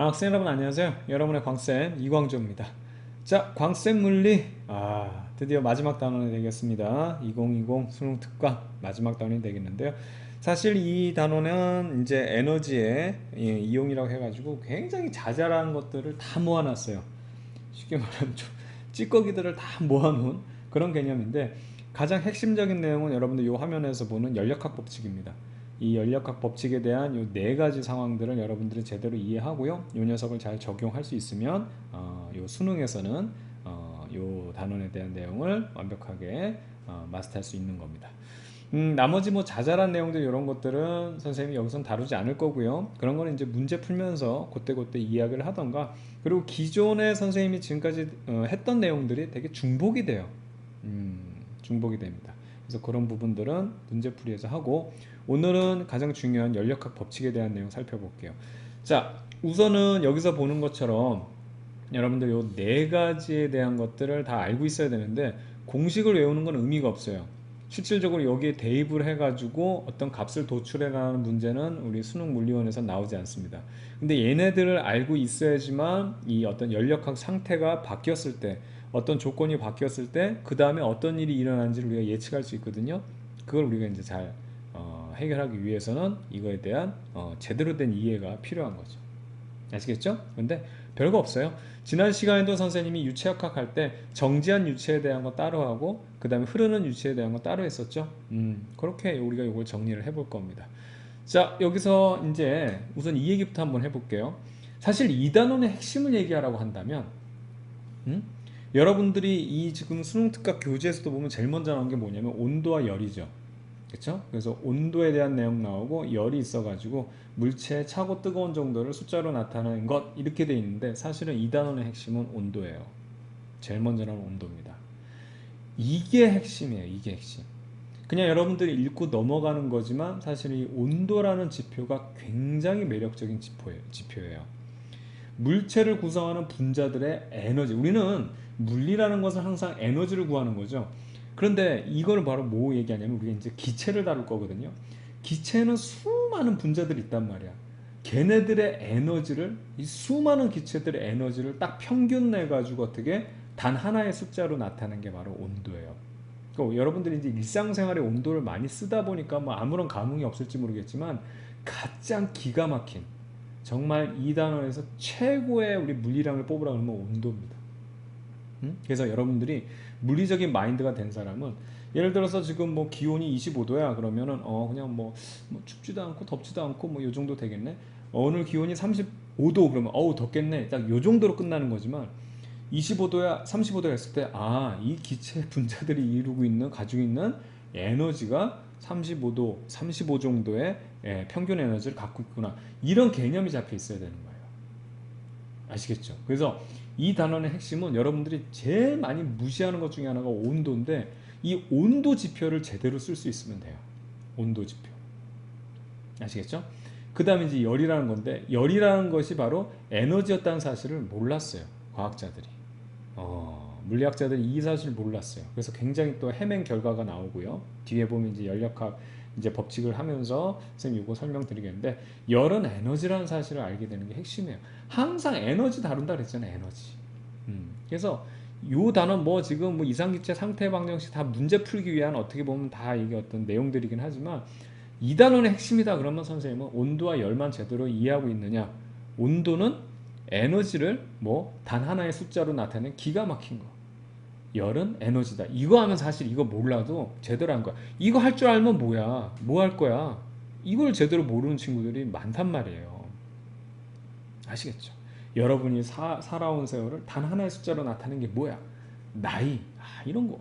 학생 여러분 안녕하세요. 여러분의 광쌤 이광조입니다. 자, 광쌤 물리 드디어 마지막 단원이 되겠습니다. 2020 수능 특강 마지막 단원이 되겠는데요. 사실 이 단원은 이제 에너지의 이용이라고 해가지고 굉장히 자잘한 것들을 다 모아놨어요. 쉽게 말하면 좀 찌꺼기들을 다 모아놓은 그런 개념인데, 가장 핵심적인 내용은 여러분들 이 화면에서 보는 연력학 법칙입니다. 이 연력학 법칙에 대한 이 네 가지 상황들을 여러분들이 제대로 이해하고요, 이 녀석을 잘 적용할 수 있으면 이 수능에서는 이 단원에 대한 내용을 완벽하게 마스터할 수 있는 겁니다. 나머지 뭐 자잘한 내용들 이런 것들은 선생님이 여기선 다루지 않을 거고요. 그런 거는 이제 문제 풀면서 그때그때 이야기를 하던가, 그리고 기존에 선생님이 지금까지 했던 내용들이 되게 중복이 돼요. 중복이 됩니다. 그래서 그런 부분들은 문제풀이에서 하고, 오늘은 가장 중요한 연력학 법칙에 대한 내용 살펴볼게요. 자, 우선은 여기서 보는 것처럼 여러분들 요 네 가지에 대한 것들을 다 알고 있어야 되는데, 공식을 외우는 건 의미가 없어요. 실질적으로 여기에 대입을 해가지고 어떤 값을 도출해가는 문제는 우리 수능 물리원에서 나오지 않습니다. 근데 얘네들을 알고 있어야지만 이 어떤 연력학 상태가 바뀌었을 때, 어떤 조건이 바뀌었을 때 그 다음에 어떤 일이 일어나는지를 우리가 예측할 수 있거든요. 그걸 우리가 이제 잘 해결하기 위해서는 이거에 대한 제대로 된 이해가 필요한 거죠. 아시겠죠? 근데 별거 없어요. 지난 시간에도 선생님이 유체역학 할 때 정지한 유체에 대한 거 따로 하고, 그 다음에 흐르는 유체에 대한 거 따로 했었죠. 그렇게 우리가 이걸 정리를 해볼 겁니다. 자, 여기서 이제 우선 이 얘기부터 한번 해볼게요. 사실 이 단원의 핵심을 얘기하라고 한다면, 음? 여러분들이 이 지금 수능특강 교재에서도 보면 제일 먼저 나온 게 뭐냐면 온도와 열이죠. 그렇죠? 그래서 온도에 대한 내용 나오고, 열이 있어가지고 물체의 차고 뜨거운 정도를 숫자로 나타내는 것, 이렇게 돼 있는데, 사실은 이 단원의 핵심은 온도예요. 제일 먼저 나오는 온도입니다. 이게 핵심이에요. 이게 핵심. 그냥 여러분들이 읽고 넘어가는 거지만, 사실 이 온도라는 지표가 굉장히 매력적인 지표예요. 물체를 구성하는 분자들의 에너지, 우리는 물리라는 것은 항상 에너지를 구하는 거죠. 그런데 이걸 바로 뭐 얘기하냐면, 우리가 이제 기체를 다룰 거거든요. 기체는 수많은 분자들이 있단 말이야. 걔네들의 에너지를, 이 수많은 기체들의 에너지를 딱 평균 내 가지고 어떻게 단 하나의 숫자로 나타내는 게 바로 온도예요. 그러니까 여러분들이 이제 일상생활에 온도를 많이 쓰다 보니까 뭐 아무런 감흥이 없을지 모르겠지만, 가장 기가 막힌, 정말 이 단원에서 최고의 우리 물리량을 뽑으라 그러면 온도입니다. 그래서 여러분들이 물리적인 마인드가 된 사람은, 예를 들어서 지금 뭐 기온이 25도야 그러면은 그냥 뭐 춥지도 않고 덥지도 않고 뭐 요 정도 되겠네. 오늘 기온이 35도 그러면 덥겠네. 딱 요 정도로 끝나는 거지만, 25도야 35도야 했을 때, 이 기체 분자들이 이루고 있는, 가지고 있는 에너지가 35도 35 정도의 평균 에너지를 갖고 있구나, 이런 개념이 잡혀 있어야 되는 거예요. 아시겠죠? 그래서 이 단원의 핵심은, 여러분들이 제일 많이 무시하는 것 중에 하나가 온도인데, 이 온도 지표를 제대로 쓸 수 있으면 돼요. 온도 지표. 아시겠죠? 그 다음에 이제 열이라는 건데, 열이라는 것이 바로 에너지였다는 사실을 몰랐어요. 과학자들이. 물리학자들이 이 사실을 몰랐어요. 그래서 굉장히 또 헤맨 결과가 나오고요. 뒤에 보면 이제 연력학 이제 법칙을 하면서 선생님 이거 설명드리겠는데, 열은 에너지라는 사실을 알게 되는 게 핵심이에요. 항상 에너지 다룬다 그랬잖아요. 에너지. 그래서 요 단어 뭐 지금 뭐 이상기체 상태 방정식 다 문제 풀기 위한, 어떻게 보면 다 이게 어떤 내용들이긴 하지만, 이 단원의 핵심이다 그러면 선생님은 온도와 열만 제대로 이해하고 있느냐. 온도는 에너지를 뭐 단 하나의 숫자로 나타내는 기가 막힌 거. 열은 에너지다. 이거 하면 사실 이거 몰라도 제대로 한 거야. 이거 할 줄 알면 뭐야? 뭐 할 거야? 이걸 제대로 모르는 친구들이 많단 말이에요. 아시겠죠? 여러분이 살아온 세월을 단 하나의 숫자로 나타내는 게 뭐야? 나이. 이런 거.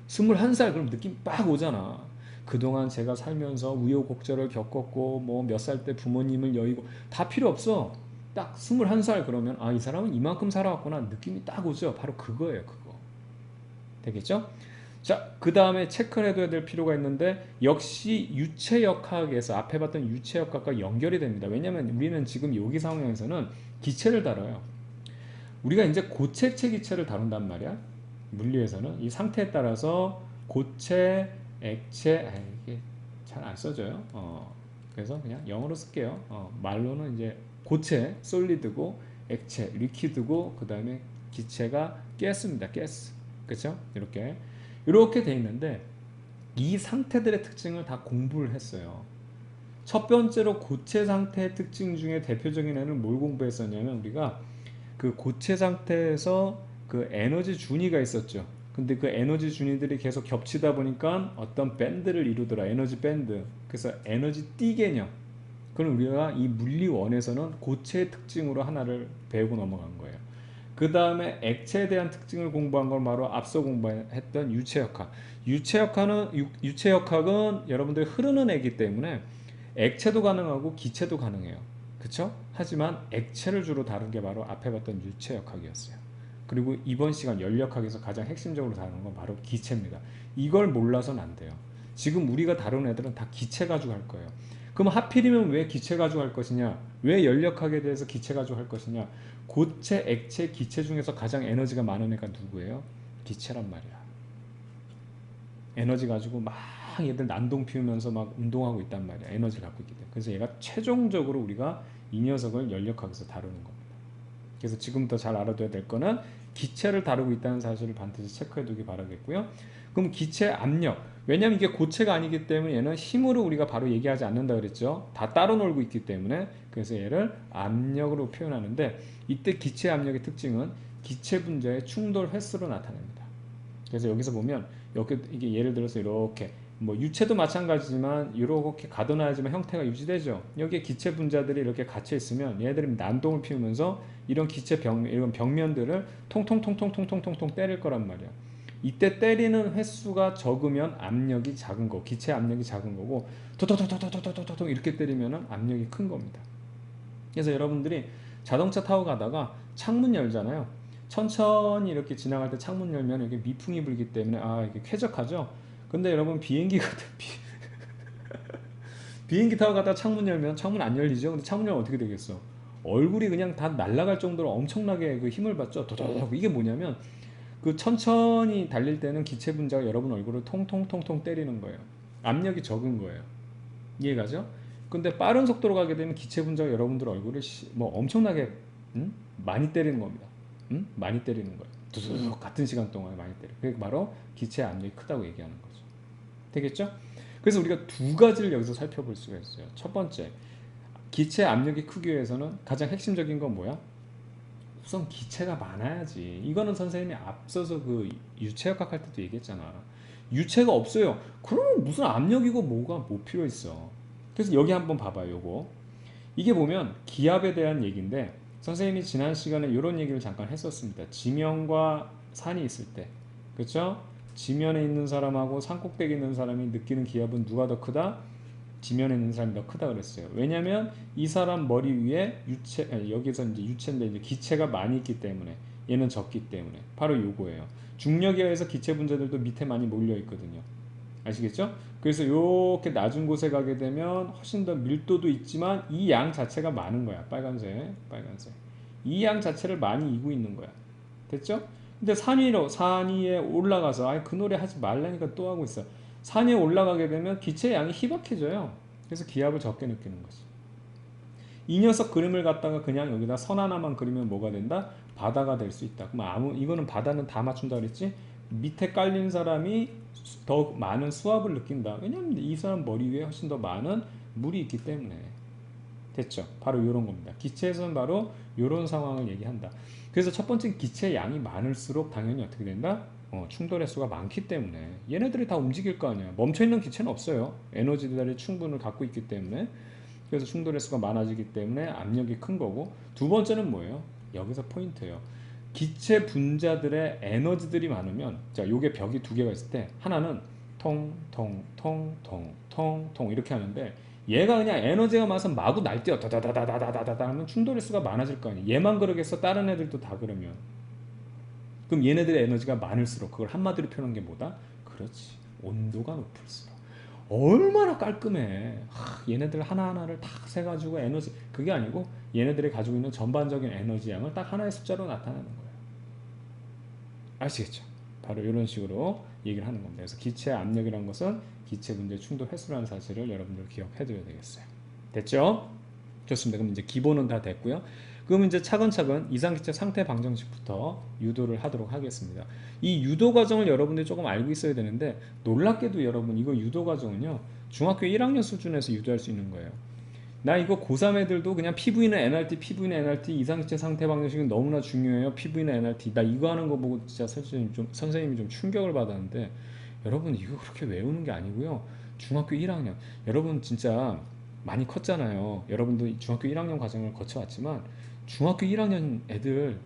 21살 그럼 느낌 빡 오잖아. 그동안 제가 살면서 우여곡절을 겪었고, 뭐 몇 살 때 부모님을 여의고, 다 필요 없어. 딱 21살 그러면, 이 사람은 이만큼 살아왔구나, 느낌이 딱 오죠. 바로 그거예요. 그거. 되겠죠? 자, 그 다음에 체크를 해둬야 될 필요가 있는데, 역시 유체역학에서 앞에 봤던 유체역학과 연결이 됩니다. 왜냐면 우리는 지금 여기 상황에서는 기체를 다뤄요. 우리가 이제 고체체 기체를 다룬단 말이야. 물리에서는 이 상태에 따라서 고체, 액체, 이게 잘 안 써져요. 그래서 그냥 영어로 쓸게요. 말로는 이제 고체, 솔리드고 액체, 리퀴드고 그 다음에 기체가 가스입니다. 가스. 그렇죠? 이렇게 돼 있는데 이 상태들의 특징을 다 공부를 했어요. 첫 번째로 고체 상태의 특징 중에 대표적인 애는 뭘 공부했었냐면 우리가 그 고체 상태에서 그 에너지 준위가 있었죠. 근데 그 에너지 준위들이 계속 겹치다 보니까 어떤 밴드를 이루더라. 에너지 밴드. 그래서 에너지 띠 개념. 그럼 우리가 이 물리원에서는 고체의 특징으로 하나를 배우고 넘어간 거예요. 그 다음에 액체에 대한 특징을 공부한 걸 바로 앞서 공부했던 유체역학. 유체역학은 여러분들이 흐르는 애기 때문에 액체도 가능하고 기체도 가능해요. 그쵸? 하지만 액체를 주로 다룬 게 바로 앞에 봤던 유체역학이었어요. 그리고 이번 시간 연력학에서 가장 핵심적으로 다루는 건 바로 기체입니다. 이걸 몰라서는 안 돼요. 지금 우리가 다루는 애들은 다 기체 가지고 할 거예요. 그럼 하필이면 왜 기체 가지고 할 것이냐? 왜 연력학에 대해서 기체 가지고 할 것이냐? 고체, 액체, 기체 중에서 가장 에너지가 많은 애가 누구예요? 기체란 말이야. 에너지 가지고 막 얘들 난동 피우면서 막 운동하고 있단 말이야. 에너지를 갖고 있기 때문에. 그래서 얘가 최종적으로 우리가 이 녀석을 연력학에서 다루는 겁니다. 그래서 지금부터 잘 알아둬야 될 거는 기체를 다루고 있다는 사실을 반드시 체크해 두기 바라겠고요. 그럼 기체 압력. 왜냐면 이게 고체가 아니기 때문에 얘는 힘으로 우리가 바로 얘기하지 않는다 그랬죠. 다 따로 놀고 있기 때문에. 그래서 얘를 압력으로 표현하는데 이때 기체 압력의 특징은 기체 분자의 충돌 횟수로 나타납니다. 그래서 여기서 보면 이게 예를 들어서 이렇게 뭐 유체도 마찬가지지만 이렇게 가둬놔야지만 형태가 유지되죠. 여기에 기체 분자들이 이렇게 갇혀 있으면 얘들이 난동을 피우면서 이런 이런 벽면들을 통통통통통통통 때릴 거란 말이야. 이때 때리는 횟수가 적으면 압력이 작은 거, 기체 압력이 작은 거고 토토토토토토토토 이렇게 때리면 압력이 큰 겁니다. 그래서 여러분들이 자동차 타고 가다가 창문 열잖아요. 천천히 이렇게 지나갈 때 창문 열면 이렇게 미풍이 불기 때문에 이게 쾌적하죠. 근데 여러분 비행기 타고 가다가 창문 열면 창문 안 열리죠. 근데 창문 열면 어떻게 되겠어? 얼굴이 그냥 다 날아갈 정도로 엄청나게 그 힘을 받죠. 도도도 이게 뭐냐면 그 천천히 달릴 때는 기체 분자가 여러분 얼굴을 통통통통 때리는 거예요. 압력이 적은 거예요. 이해가죠? 근데 빠른 속도로 가게 되면 기체 분자가 여러분들 얼굴을 뭐 엄청나게 많이 때리는 겁니다. 많이 때리는 거예요. 두둑 같은 시간 동안에 많이 때려. 그게 바로 기체 압력이 크다고 얘기하는 거죠. 되겠죠? 그래서 우리가 두 가지를 여기서 살펴볼 수가 있어요. 첫 번째, 기체 압력이 크기 위해서는 가장 핵심적인 건 뭐야? 우선 기체가 많아야지. 이거는 선생님이 앞서서 그 유체역학 할 때도 얘기했잖아. 유체가 없어요. 그러면 무슨 압력이고 뭐가 뭐 필요 있어. 그래서 여기 한번 봐봐요. 요거. 이게 보면 기압에 대한 얘기인데 선생님이 지난 시간에 이런 얘기를 잠깐 했었습니다. 지면과 산이 있을 때. 그렇죠? 지면에 있는 사람하고 산 꼭대기에 있는 사람이 느끼는 기압은 누가 더 크다? 지면에 있는 사람이 더 크다 그랬어요. 왜냐면 이 사람 머리 위에 여기서 이제 유체인데 이제 기체가 많이 있기 때문에 얘는 적기 때문에 바로 요거예요. 중력에 의해서 기체 분자들도 밑에 많이 몰려 있거든요. 아시겠죠? 그래서 이렇게 낮은 곳에 가게 되면 훨씬 더 밀도도 있지만 이 양 자체가 많은 거야. 빨간색. 이 양 자체를 많이 이고 있는 거야. 됐죠? 근데 산 위에 올라가서 그 노래 하지 말라니까 또 하고 있어. 산 위에 올라가게 되면 기체의 양이 희박해져요. 그래서 기압을 적게 느끼는 거지. 이 녀석 그림을 갖다가 그냥 여기다 선 하나만 그리면 뭐가 된다? 바다가 될 수 있다. 그럼 이거는 바다는 다 맞춘다 그랬지? 밑에 깔린 사람이 더 많은 수압을 느낀다. 왜냐면 이 사람 머리 위에 훨씬 더 많은 물이 있기 때문에. 됐죠? 바로 이런 겁니다. 기체에서는 바로 이런 상황을 얘기한다. 그래서 첫 번째 기체의 양이 많을수록 당연히 어떻게 된다? 충돌 횟수가 많기 때문에 얘네들이 다 움직일 거 아니야. 멈춰있는 기체는 없어요. 에너지들의 충분을 갖고 있기 때문에. 그래서 충돌 횟수가 많아지기 때문에 압력이 큰 거고, 두 번째는 뭐예요? 여기서 포인트예요. 기체 분자들의 에너지들이 많으면, 자, 요게 벽이 두 개가 있을 때 하나는 통통통통통통 이렇게 하는데 얘가 그냥 에너지가 많아서 마구 날뛰어 다다다다다다다다 하면 충돌 횟수가 많아질 거 아니에요. 얘만 그러겠어? 다른 애들도 다 그러면. 그럼 얘네들의 에너지가 많을수록 그걸 한마디로 표현한 게 뭐다? 그렇지. 온도가 높을수록. 얼마나 깔끔해. 얘네들 하나하나를 딱 세가지고 에너지, 그게 아니고 얘네들이 가지고 있는 전반적인 에너지 양을 딱 하나의 숫자로 나타내는 거예요. 아시겠죠? 바로 이런 식으로 얘기를 하는 겁니다. 그래서 기체의 압력이라는 것은 기체 분자의 충돌 횟수라는 사실을 여러분들 기억해 둬야 되겠어요. 됐죠? 좋습니다. 그럼 이제 기본은 다 됐고요. 그럼 이제 차근차근 이상기체 상태 방정식부터 유도를 하도록 하겠습니다. 이 유도 과정을 여러분들이 조금 알고 있어야 되는데, 놀랍게도 여러분 이거 유도 과정은요 중학교 1학년 수준에서 유도할 수 있는 거예요. 나 이거 고3 애들도 그냥 PV는 NRT, PV는 NRT, 이상기체 상태 방정식은 너무나 중요해요. PV는 NRT. 나 이거 하는 거 보고 진짜 선생님이 좀 충격을 받았는데, 여러분 이거 그렇게 외우는 게 아니고요. 중학교 1학년. 여러분 진짜 많이 컸잖아요. 여러분도 중학교 1학년 과정을 거쳐왔지만, 중학교 1학년 애들,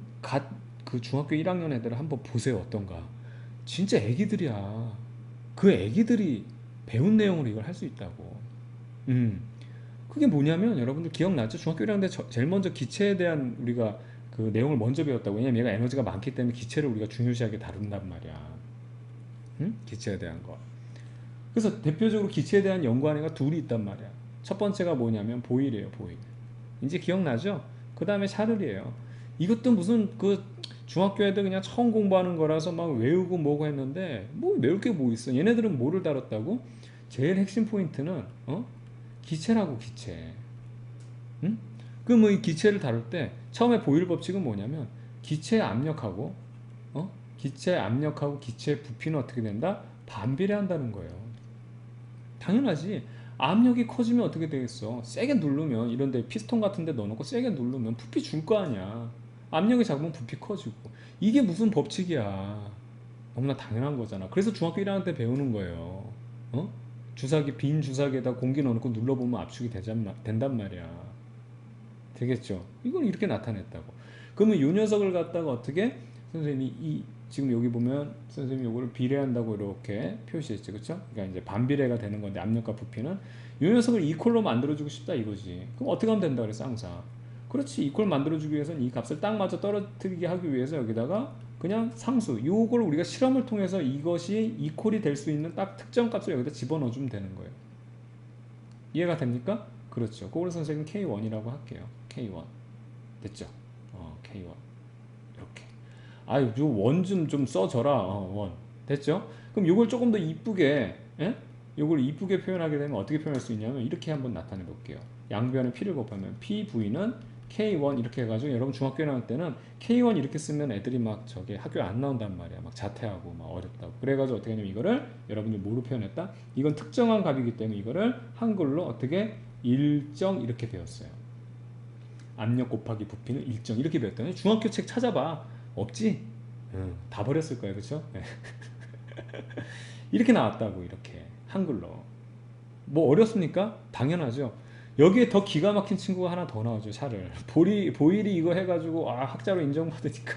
그 중학교 1학년 애들을 한번 보세요. 어떤가. 진짜 애기들이야. 그 애기들이 배운 내용으로 이걸 할 수 있다고. 그게 뭐냐면 여러분들 기억나죠? 중학교 1학년 때 제일 먼저 기체에 대한 우리가 그 내용을 먼저 배웠다고. 왜냐면 얘가 에너지가 많기 때문에 기체를 우리가 중요시하게 다룬단 말이야. 응? 기체에 대한 거. 그래서 대표적으로 기체에 대한 연구하는 애가 둘이 있단 말이야. 첫 번째가 뭐냐면 보일이에요, 보일. 이제 기억나죠? 그 다음에 샤를이에요. 이것도 무슨 그 중학교 애들 그냥 처음 공부하는 거라서 막 외우고 뭐고 했는데, 뭐 외울 게 뭐 있어. 얘네들은 뭐를 다뤘다고? 제일 핵심 포인트는 기체라고, 기체. 응? 그 뭐 이 기체를 다룰 때 처음에 보일 법칙은 뭐냐면, 기체 압력하고 기체 압력하고 기체 부피는 어떻게 된다? 반비례한다는 거예요. 당연하지. 압력이 커지면 어떻게 되겠어? 세게 누르면, 이런데 피스톤 같은 데 넣어놓고 세게 누르면 부피 줄 거 아니야. 압력이 작으면 부피 커지고. 이게 무슨 법칙이야. 너무나 당연한 거잖아. 그래서 중학교 1학년 때 배우는 거예요. 주사기, 빈 주사기에다 공기 넣어놓고 눌러보면 압축이 된단 말이야. 되겠죠? 이걸 이렇게 나타냈다고. 그러면 요 녀석을 갖다가 어떻게 선생님이 지금 여기 보면 선생님이 요거를 비례한다고 이렇게 표시했죠. 그쵸? 그러니까 이제 반비례가 되는 건데, 압력과 부피는 요 녀석을 이퀄로 만들어주고 싶다 이거지. 그럼 어떻게 하면 된다 그랬어 항상. 그렇지. 이퀄 만들어주기 위해서는 이 값을 딱 맞아 떨어뜨리게 하기 위해서 여기다가 그냥 상수, 요걸 우리가 실험을 통해서 이것이 이퀄이 될 수 있는 딱 특정 값을 여기다 집어넣어주면 되는 거예요. 이해가 됩니까? 그렇죠. 그걸 선생님 K1이라고 할게요. K1. 됐죠? K1. 이렇게. 아유, 원 좀 써줘라. 원. 됐죠? 그럼 요걸 조금 더 이쁘게, 예? 요걸 이쁘게 표현하게 되면 어떻게 표현할 수 있냐면, 이렇게 한번 나타내 볼게요. 양변에 P를 곱하면 PV는 K1 이렇게 해가지고, 여러분 중학교에 나올 때는 K1 이렇게 쓰면 애들이 막 저기 학교에 안 나온단 말이야. 막 자퇴하고 막 어렵다고. 그래가지고 어떻게 하냐면, 이거를 여러분들 뭐로 표현했다? 이건 특정한 값이기 때문에 이거를 한글로 어떻게 일정 이렇게 배웠어요. 압력 곱하기 부피는 일정 이렇게 배웠더니, 중학교 책 찾아봐. 없지? 다 버렸을 거예요. 그렇죠? 이렇게 나왔다고. 이렇게 한글로. 뭐 어렵습니까? 당연하죠. 여기에 더 기가 막힌 친구가 하나 더 나오죠. 샤를. 보일이 이거 해가지고 학자로 인정받으니까,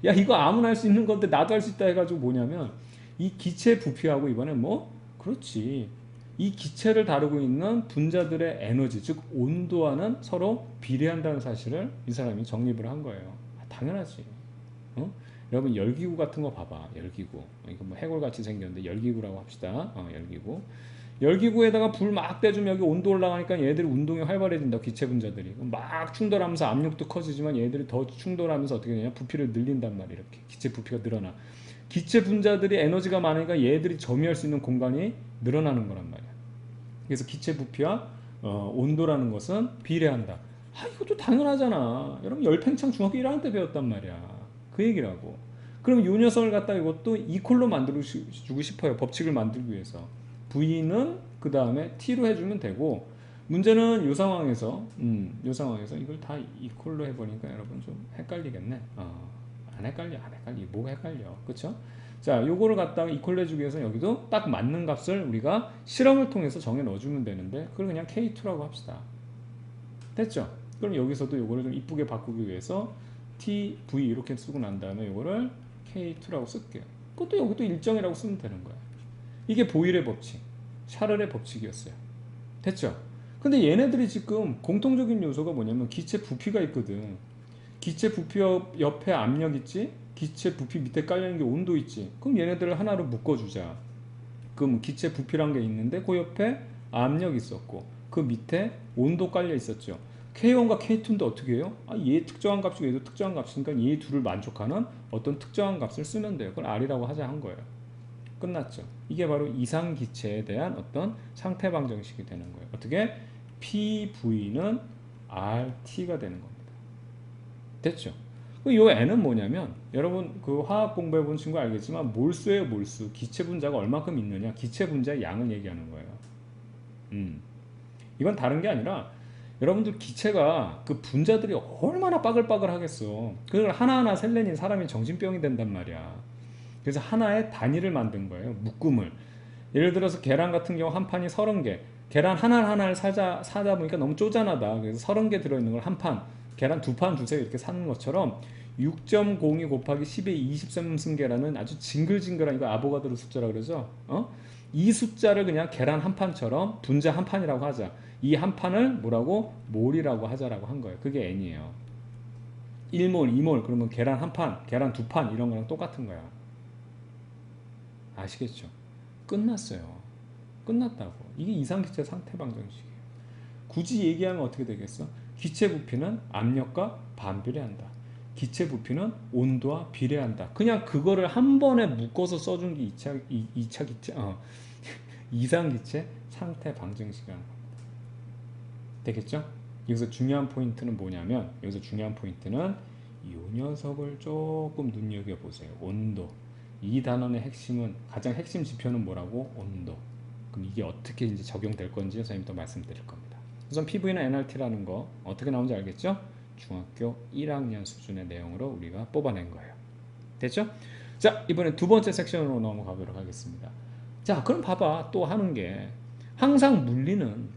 야 이거 아무나 할 수 있는 건데 나도 할 수 있다 해가지고, 뭐냐면 이 기체 부피하고 이번엔 뭐? 그렇지. 이 기체를 다루고 있는 분자들의 에너지, 즉 온도와는 서로 비례한다는 사실을 이 사람이 정립을 한 거예요. 당연하지. 여러분 열기구 같은 거 봐봐. 열기구. 이거 뭐 해골같이 생겼는데 열기구라고 합시다. 열기구. 열기구에다가 불 막 떼주면 여기 온도 올라가니까 얘들이 운동이 활발해진다. 기체 분자들이 막 충돌하면서 압력도 커지지만, 얘들이 더 충돌하면서 어떻게 되냐, 부피를 늘린단 말이야. 이렇게 기체 부피가 늘어나. 기체 분자들이 에너지가 많으니까 얘들이 점유할 수 있는 공간이 늘어나는 거란 말이야. 그래서 기체 부피와 온도라는 것은 비례한다. 이것도 당연하잖아. 여러분 열팽창 중학교 1학년 때 배웠단 말이야. 그 얘기라고. 그럼 이 녀석을 갖다가 이것도 이퀄로 만들어주고 싶어요. 법칙을 만들기 위해서. V는 그 다음에 T로 해주면 되고, 문제는 요 상황에서 이걸 다 이퀄로 해보니까 여러분 좀 헷갈리겠네. 안 헷갈려. 뭐가 헷갈려. 그쵸? 자, 요거를 갖다가 이퀄로 해주기 위해서 여기도 딱 맞는 값을 우리가 실험을 통해서 정해 넣어주면 되는데, 그걸 그냥 K2라고 합시다. 됐죠? 그럼 여기서도 요거를 좀 이쁘게 바꾸기 위해서 T, V 이렇게 쓰고 난 다음에 요거를 K2라고 쓸게요. 그것도 여기도 일정이라고 쓰면 되는 거야. 이게 보일의 법칙, 샤를의 법칙이었어요. 됐죠? 근데 얘네들이 지금 공통적인 요소가 뭐냐면 기체 부피가 있거든. 기체 부피 옆에 압력 있지? 기체 부피 밑에 깔려있는 게 온도 있지? 그럼 얘네들을 하나로 묶어주자. 그럼 기체 부피란 게 있는데 그 옆에 압력 있었고 그 밑에 온도 깔려 있었죠. K1과 K2인데 어떻게 해요? 얘 특정한 값이고 얘도 특정한 값이니까 얘 둘을 만족하는 어떤 특정한 값을 쓰면 돼요. 그걸 R이라고 하자 한 거예요. 끝났죠. 이게 바로 이상기체에 대한 어떤 상태 방정식이 되는 거예요. 어떻게? PV는 RT가 되는 겁니다. 됐죠? 요 N은 뭐냐면 여러분 그 화학 공부해 본 친구 알겠지만 몰수예요, 몰수. 기체 분자가 얼마큼 있느냐, 기체 분자의 양을 얘기하는 거예요. 이건 다른 게 아니라 여러분들 기체가 그 분자들이 얼마나 빠글빠글 하겠어. 그걸 하나하나 셀레니 사람이 정신병이 된단 말이야. 그래서 하나의 단위를 만든 거예요. 묶음을. 예를 들어서 계란 같은 경우 한 판이 30개. 계란 하나하나를 사다 보니까 너무 쪼잔하다. 그래서 30개 들어있는 걸 한 판, 계란 두 판 주세요 이렇게 사는 것처럼 6.02 곱하기 10의 23승계라는 아주 징글징글한, 이거 아보가드로 숫자라 그러죠. 이 숫자를 그냥 계란 한 판처럼 분자 한 판이라고 하자. 이 한 판을 뭐라고? 몰이라고 하자라고 한 거예요. 그게 N이에요. 1몰, 2몰 그러면 계란 한 판, 계란 두 판 이런 거랑 똑같은 거야. 아시겠죠? 끝났어요. 끝났다고. 이게 이상기체 상태방정식이에요. 굳이 얘기하면 어떻게 되겠어? 기체 부피는 압력과 반비례한다. 기체 부피는 온도와 비례한다. 그냥 그거를 한 번에 묶어서 써준 게 2차 기체, 이상기체 상태방정식이라는 겁니다. 되겠죠? 여기서 중요한 포인트는 뭐냐면, 여기서 중요한 포인트는 이 녀석을 조금 눈여겨보세요. 온도. 이 단원의 핵심은, 가장 핵심 지표는 뭐라고? 온도. 그럼 이게 어떻게 이제 적용될 건지 선생님이 또 말씀드릴 겁니다. 우선 PV나 NRT라는 거 어떻게 나오는지 알겠죠? 중학교 1학년 수준의 내용으로 우리가 뽑아낸 거예요. 됐죠? 자, 이번에 두 번째 섹션으로 넘어가도록 하겠습니다. 자, 그럼 봐봐. 또 하는 게, 항상 물리는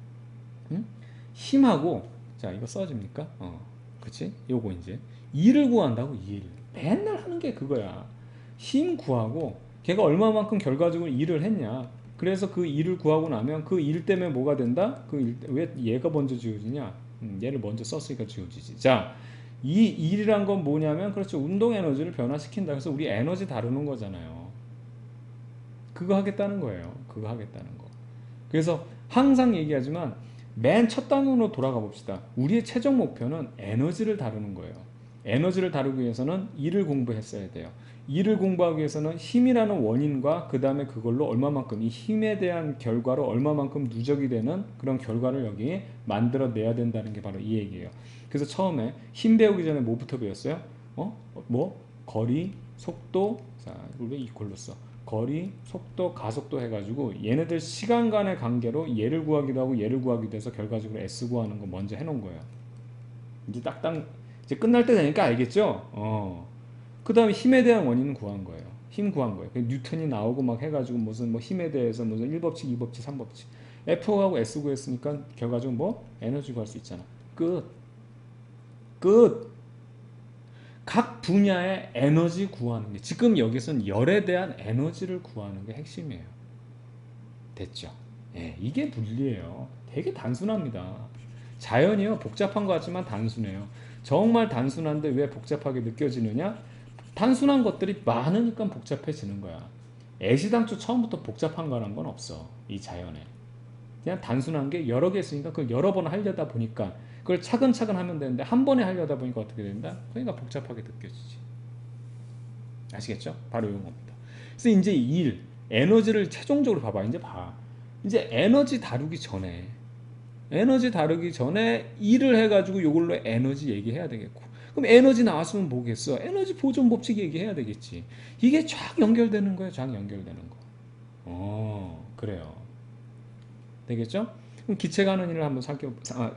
힘하고, 자, 이거 써집니까? 그치? 요거 이제 일을 구한다고. 일. 맨날 하는 게 그거야. 힘 구하고 걔가 얼마만큼 결과적으로 일을 했냐. 그래서 그 일을 구하고 나면 그 일 때문에 뭐가 된다? 왜 얘가 먼저 지워지냐? 얘를 먼저 썼으니까 지워지지. 자, 이 일이란 건 뭐냐면, 그렇죠, 운동 에너지를 변화시킨다. 그래서 우리 에너지 다루는 거잖아요. 그거 하겠다는 거예요. 그거 하겠다는 거. 그래서 항상 얘기하지만 맨 첫 단원으로 돌아가 봅시다. 우리의 최종 목표는 에너지를 다루는 거예요. 에너지를 다루기 위해서는 일을 공부했어야 돼요. 일을 공부하기 위해서는 힘이라는 원인과 그 다음에 그걸로 얼마만큼, 이 힘에 대한 결과로 얼마만큼 누적이 되는 그런 결과를 여기 만들어내야 된다는 게 바로 이 얘기예요. 그래서 처음에 힘 배우기 전에 뭐부터 배웠어요? 거리, 속도. 자, 이걸 왜 이꼴로 써? 거리, 속도, 가속도 해가지고 얘네들 시간 간의 관계로 얘를 구하기도 하고 얘를 구하기도 해서 결과적으로 S 구하는 거 먼저 해놓은 거예요. 이제 딱딱 이제 끝날 때 되니까 알겠죠? 그 다음에 힘에 대한 원인은 구한 거예요. 힘 구한 거예요. 뉴턴이 나오고 막 해가지고 무슨 뭐 힘에 대해서 무슨 1법칙, 2법칙, 3법칙. F하고 S 구했으니까 결과적으로 뭐 에너지 구할 수 있잖아. 끝. 각 분야의 에너지 구하는 게, 지금 여기서는 열에 대한 에너지를 구하는 게 핵심이에요. 됐죠? 예, 이게 물리예요. 되게 단순합니다. 자연이요, 복잡한 것 같지만 단순해요. 정말 단순한데 왜 복잡하게 느껴지느냐? 단순한 것들이 많으니까 복잡해지는 거야. 애시당초 처음부터 복잡한 거란 건 없어, 이 자연에. 그냥 단순한 게 여러 개 있으니까 그걸 여러 번 하려다 보니까, 그걸 차근차근 하면 되는데 한 번에 하려다 보니까 어떻게 된다? 그러니까 복잡하게 느껴지지. 아시겠죠? 바로 이런 겁니다. 그래서 이제 에너지를 최종적으로 봐봐. 이제 에너지 다루기 전에 일을 해가지고 이걸로 에너지 얘기해야 되겠고, 그럼 에너지 나왔으면 뭐겠어? 에너지 보존 법칙 얘기해야 되겠지. 이게 쫙 연결되는 거예요. 쫙 연결되는 거. 그래요. 되겠죠? 그럼 기체가 하는 일을 한번 살펴봅시다.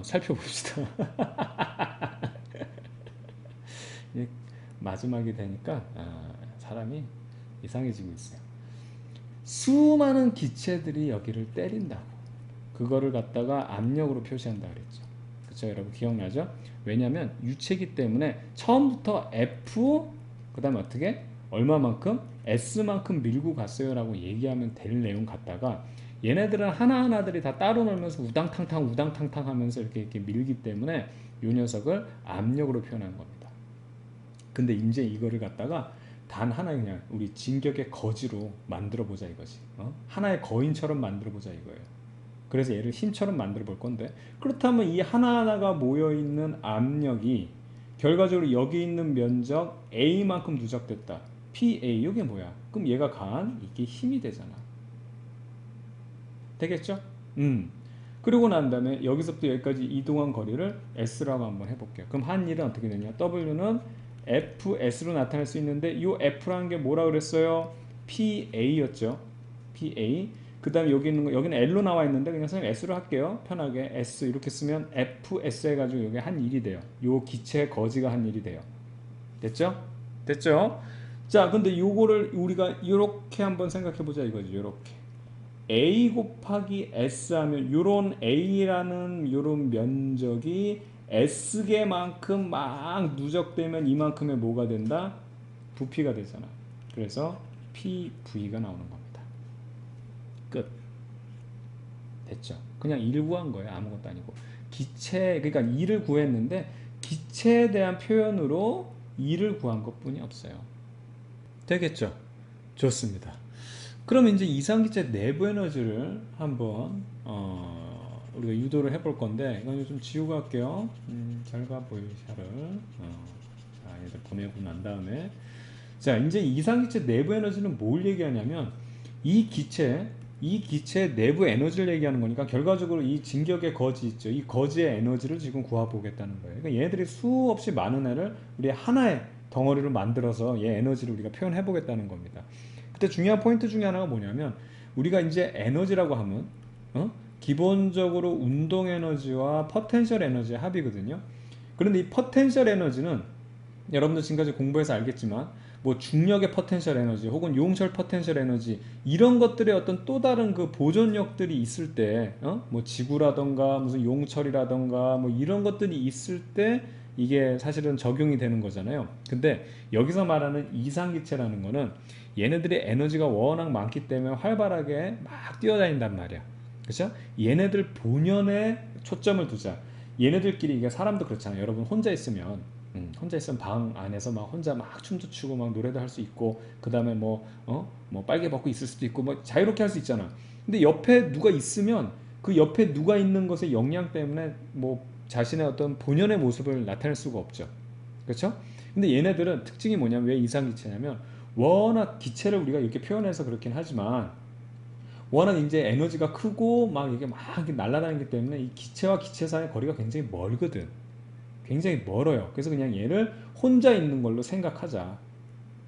살펴봅시다. 마지막이 되니까 사람이 이상해지고 있어요. 수많은 기체들이 여기를 때린다고. 그거를 갖다가 압력으로 표시한다 그랬죠. 그렇죠, 여러분 기억나죠? 왜냐하면 유체이기 때문에 처음부터 F, 그 다음에 어떻게? 얼마만큼? S만큼 밀고 갔어요라고 얘기하면 될 내용 같다가, 얘네들은 하나하나들이 다 따로 놀면서 우당탕탕 하면서 이렇게 밀기 때문에 이 녀석을 압력으로 표현한 겁니다. 근데 이제 이거를 갖다가 단 하나의 그냥 우리 진격의 거지로 만들어 보자 이거지. 하나의 거인처럼 만들어 보자 이거예요. 그래서 얘를 힘처럼 만들어 볼 건데, 그렇다면 이 하나하나가 모여 있는 압력이 결과적으로 여기 있는 면적 A만큼 누적됐다. PA, 이게 뭐야? 그럼 얘가 가한 이게 힘이 되잖아. 되겠죠? 그리고 난 다음에 여기서부터 여기까지 이동한 거리를 s라고 한번 해볼게요. 그럼 한 일은 어떻게 되냐? w는 fs로 나타낼 수 있는데 이 f라는 게 뭐라 그랬어요? pa였죠. pa. 그 다음에 여기 있는 거, 여기는 l로 나와 있는데 그냥 선생님 s로 할게요. 편하게 s 이렇게 쓰면 fs 해가지고 여기 한 일이 돼요. 요 기체 거지가 한 일이 돼요. 됐죠? 됐죠? 자, 근데 요거를 우리가 이렇게 한번 생각해 보자 이거지. 요렇게 a 곱하기 s 하면 요런 a라는 요런 면적이 s개만큼 막 누적되면 이만큼의 뭐가 된다? 부피가 되잖아. 그래서 pv가 나오는 겁니다. 끝. 됐죠? 그냥 1 구한 거예요. 아무것도 아니고. 기체, 그러니까 2를 구했는데 기체에 대한 표현으로 2를 구한 것뿐이 없어요. 되겠죠? 좋습니다. 그럼 이제 이상기체 내부 에너지를 한번 우리가 유도를 해볼 건데 이건 좀 지우고 할게요. 결과 보이샤를 자, 얘들 보내고 난 다음에 자, 이제 이상기체 내부 에너지는 뭘 얘기하냐면 이 기체의 내부 에너지를 얘기하는 거니까 결과적으로 이 진격의 거지 있죠. 이 거지의 에너지를 지금 구해보겠다는 거예요. 그러니까 얘네들이 수없이 많은 애를 우리 하나의 덩어리로 만들어서 얘 에너지를 우리가 표현해 보겠다는 겁니다. 그때 중요한 포인트 중에 하나가 뭐냐면 우리가 이제 에너지라고 하면 기본적으로 운동 에너지와 포텐셜 에너지의 합이거든요. 그런데 이 포텐셜 에너지는 여러분들 지금까지 공부해서 알겠지만 뭐 중력의 포텐셜 에너지 혹은 용철 포텐셜 에너지 이런 것들의 어떤 또 다른 그 보존력들이 있을 때 뭐 지구라던가 무슨 용철이라던가 뭐 이런 것들이 있을 때 이게 사실은 적용이 되는 거잖아요. 근데 여기서 말하는 이상기체라는 거는 얘네들의 에너지가 워낙 많기 때문에 활발하게 막 뛰어다닌단 말이야. 그렇죠? 얘네들 본연에 초점을 두자. 얘네들끼리 이게 사람도 그렇잖아요. 여러분 혼자 있으면 방 안에서 막 혼자 막 춤도 추고 막 노래도 할 수 있고 그 다음에 뭐 빨개 벗고 있을 수도 있고 뭐 자유롭게 할 수 있잖아. 근데 옆에 누가 있으면 그 옆에 누가 있는 것의 영향 때문에 뭐 자신의 어떤 본연의 모습을 나타낼 수가 없죠. 그렇죠? 근데 얘네들은 특징이 뭐냐면 왜 이상기체냐면 워낙 기체를 우리가 이렇게 표현해서 그렇긴 하지만 워낙 이제 에너지가 크고 막 이게 막 날아다니기 때문에 이 기체와 기체 사이의 거리가 굉장히 멀거든. 굉장히 멀어요. 그래서 그냥 얘를 혼자 있는 걸로 생각하자.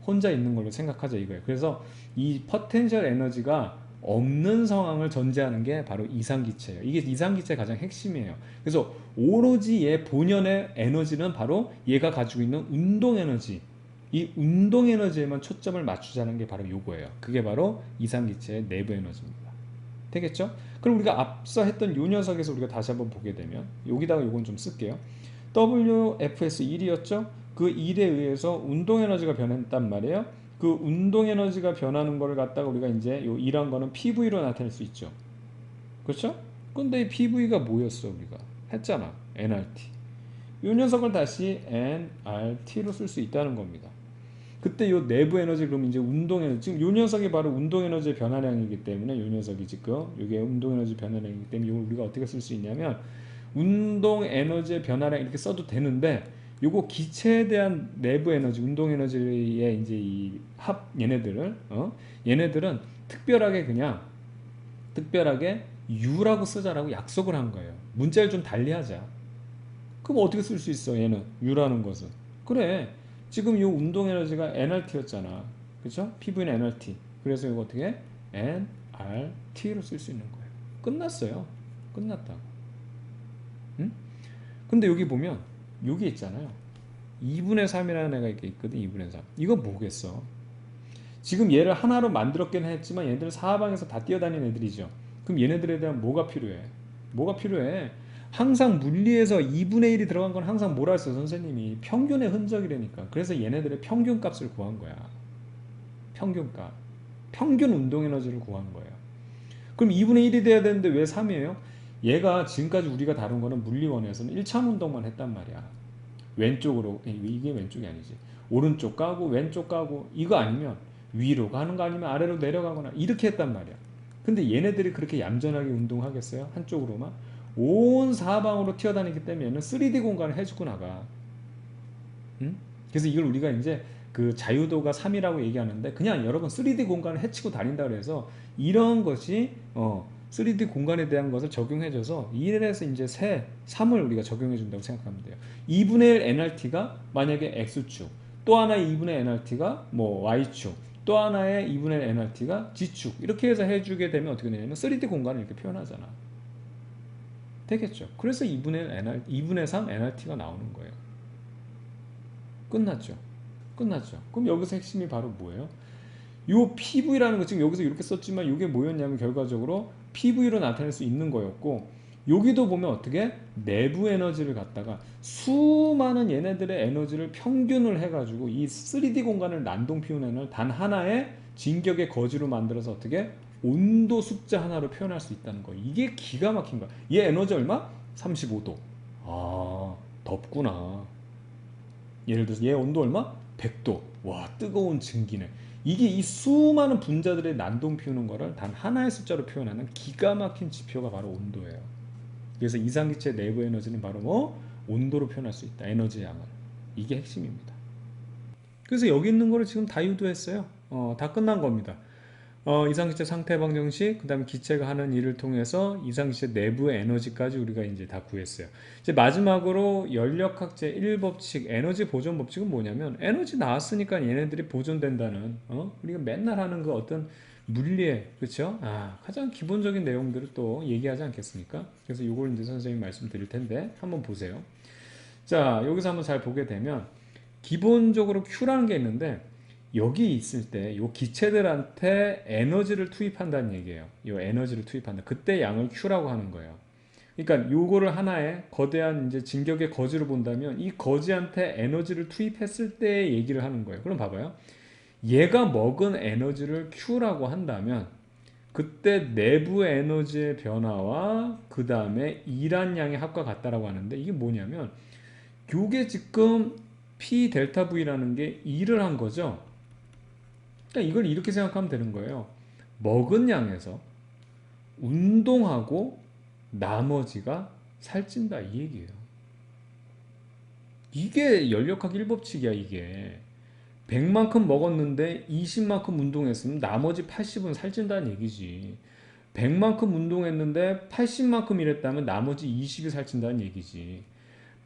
혼자 있는 걸로 생각하자 이거예요. 그래서 이 포텐셜 에너지가 없는 상황을 전제하는 게 바로 이상기체예요. 이게 이상기체의 가장 핵심이에요. 그래서 오로지 얘 본연의 에너지는 바로 얘가 가지고 있는 운동 에너지. 이 운동 에너지에만 초점을 맞추자는 게 바로 요거예요. 그게 바로 이상기체의 내부 에너지입니다. 되겠죠? 그럼 우리가 앞서 했던 요 녀석에서 우리가 다시 한번 보게 되면 여기다가 요건 좀 쓸게요. WFS 1이었죠? 그 1에 의해서 운동 에너지가 변했단 말이에요. 그 운동 에너지가 변하는 거를 갖다가 우리가 이제 요 1한 거는 PV로 나타낼 수 있죠. 그렇죠? 근데 이 PV가 뭐였어 우리가? 했잖아. nRT. 요 녀석을 다시 nRT로 쓸 수 있다는 겁니다. 그때 요 내부 에너지 그럼 이제 운동 에너지 지금 요 녀석이 바로 운동 에너지의 변화량이기 때문에 요 녀석이 지금 요게 운동 에너지 변화량이기 때문에 이걸 우리가 어떻게 쓸 수 있냐면 운동 에너지의 변화량 이렇게 써도 되는데 요거 기체에 대한 내부 에너지 운동 에너지의 이제 이 얘네들은 얘네들은 특별하게 U라고 쓰자라고 약속을 한 거예요. 문자를 좀 달리하자. 그럼 어떻게 쓸 수 있어 얘는 U라는 것은 그래 지금 이 운동 에너지가 nRT였잖아. 그렇죠? PV는 nRT. 그래서 이거 어떻게 nRT로 쓸 수 있는 거예요. 끝났어요. 끝났다고. 응? 근데 여기 보면 여기 있잖아요. 2분의 3이라는 애가 이렇게 있거든. 2분의 3. 이거 뭐겠어? 지금 얘를 하나로 만들었긴 했지만 얘네들은 사방에서 다 뛰어다니는 애들이죠. 그럼 얘네들에 대한 뭐가 필요해? 뭐가 필요해? 항상 물리에서 2분의 1이 들어간 건 항상 뭐라 했어 선생님이? 평균의 흔적이라니까. 그래서 얘네들의 평균값을 구한 거야. 평균값. 평균 운동에너지를 구한 거예요. 그럼 2분의 1이 돼야 되는데 왜 3이에요? 얘가 지금까지 우리가 다룬 거는 물리원에서는 1차 운동만 했단 말이야. 왼쪽으로, 이게 왼쪽이 아니지. 오른쪽 가고 왼쪽 가고 이거 아니면 위로 가는 거 아니면 아래로 내려가거나 이렇게 했단 말이야. 근데 얘네들이 그렇게 얌전하게 운동하겠어요? 한쪽으로만? 온 사방으로 튀어다니기 때문에 얘는 3D 공간을 해주고 나가. 응? 그래서 이걸 우리가 이제 그 자유도가 3이라고 얘기하는데 그냥 여러분 3D 공간을 해치고 다닌다 그래서 이런 것이 3D 공간에 대한 것을 적용해줘서 1에서 이제 3을 우리가 적용해준다고 생각하면 돼요. 2분의 1 nRt가 만약에 x축, 또 하나의 2분의 nRt가 뭐 y축, 또 하나의 2분의 1 nRt가 g축, 이렇게 해서 해주게 되면 어떻게 되냐면 3D 공간을 이렇게 표현하잖아. 되겠죠. 그래서 2분의 3 nRt가 나오는 거예요. 끝났죠. 끝났죠. 그럼 여기서 핵심이 바로 뭐예요? 요 PV라는 거 지금 여기서 이렇게 썼지만 이게 뭐였냐면 결과적으로 PV로 나타낼 수 있는 거였고, 여기도 보면 어떻게 내부 에너지를 갖다가 수많은 얘네들의 에너지를 평균을 해가지고 이 3D 공간을 난동 피우는 애를 단 하나의 진격의 거지로 만들어서 어떻게 온도 숫자 하나로 표현할 수 있다는 거. 이게 기가 막힌 거야. 얘 에너지 얼마? 35도. 아, 덥구나. 예를 들어서 얘 온도 얼마? 100도. 와, 뜨거운 증기네. 이게 이 수많은 분자들의 난동 피우는 거를 단 하나의 숫자로 표현하는 기가 막힌 지표가 바로 온도예요. 그래서 이상기체 내부 에너지는 바로 뭐? 온도로 표현할 수 있다. 에너지 양을. 이게 핵심입니다. 그래서 여기 있는 거를 지금 다 유도했어요. 다 끝난 겁니다. 이상기체 상태 방정식, 그 다음에 기체가 하는 일을 통해서 이상기체 내부의 에너지까지 우리가 이제 다 구했어요. 이제 마지막으로 연력학제 1법칙, 에너지 보존 법칙은 뭐냐면, 에너지 나왔으니까 얘네들이 보존된다는, 우리가 맨날 하는 그 어떤 물리의, 그렇죠? 가장 기본적인 내용들을 또 얘기하지 않겠습니까? 그래서 이걸 이제 선생님이 말씀드릴 텐데, 한번 보세요. 자, 여기서 한번 잘 보게 되면, 기본적으로 Q라는 게 있는데, 여기 있을 때 이 기체들한테 에너지를 투입한다는 얘기예요. 이 에너지를 투입한다. 그때 양을 Q라고 하는 거예요. 그러니까 요거를 하나의 거대한 이제 진격의 거지로 본다면 이 거지한테 에너지를 투입했을 때 얘기를 하는 거예요. 그럼 봐봐요. 얘가 먹은 에너지를 Q라고 한다면 그때 내부 에너지의 변화와 그 다음에 E란 양의 합과 같다라고 하는데, 이게 뭐냐면 요게 지금 P 델타 V라는 게 E를 한 거죠. 그러니까 이걸 이렇게 생각하면 되는 거예요. 먹은 양에서 운동하고 나머지가 살찐다, 이 얘기예요. 이게 연력학 1법칙이야. 이게 100만큼 먹었는데 20만큼 운동했으면 나머지 80은 살찐다는 얘기지. 100만큼 운동했는데 80만큼 일했다면 나머지 20이 살찐다는 얘기지.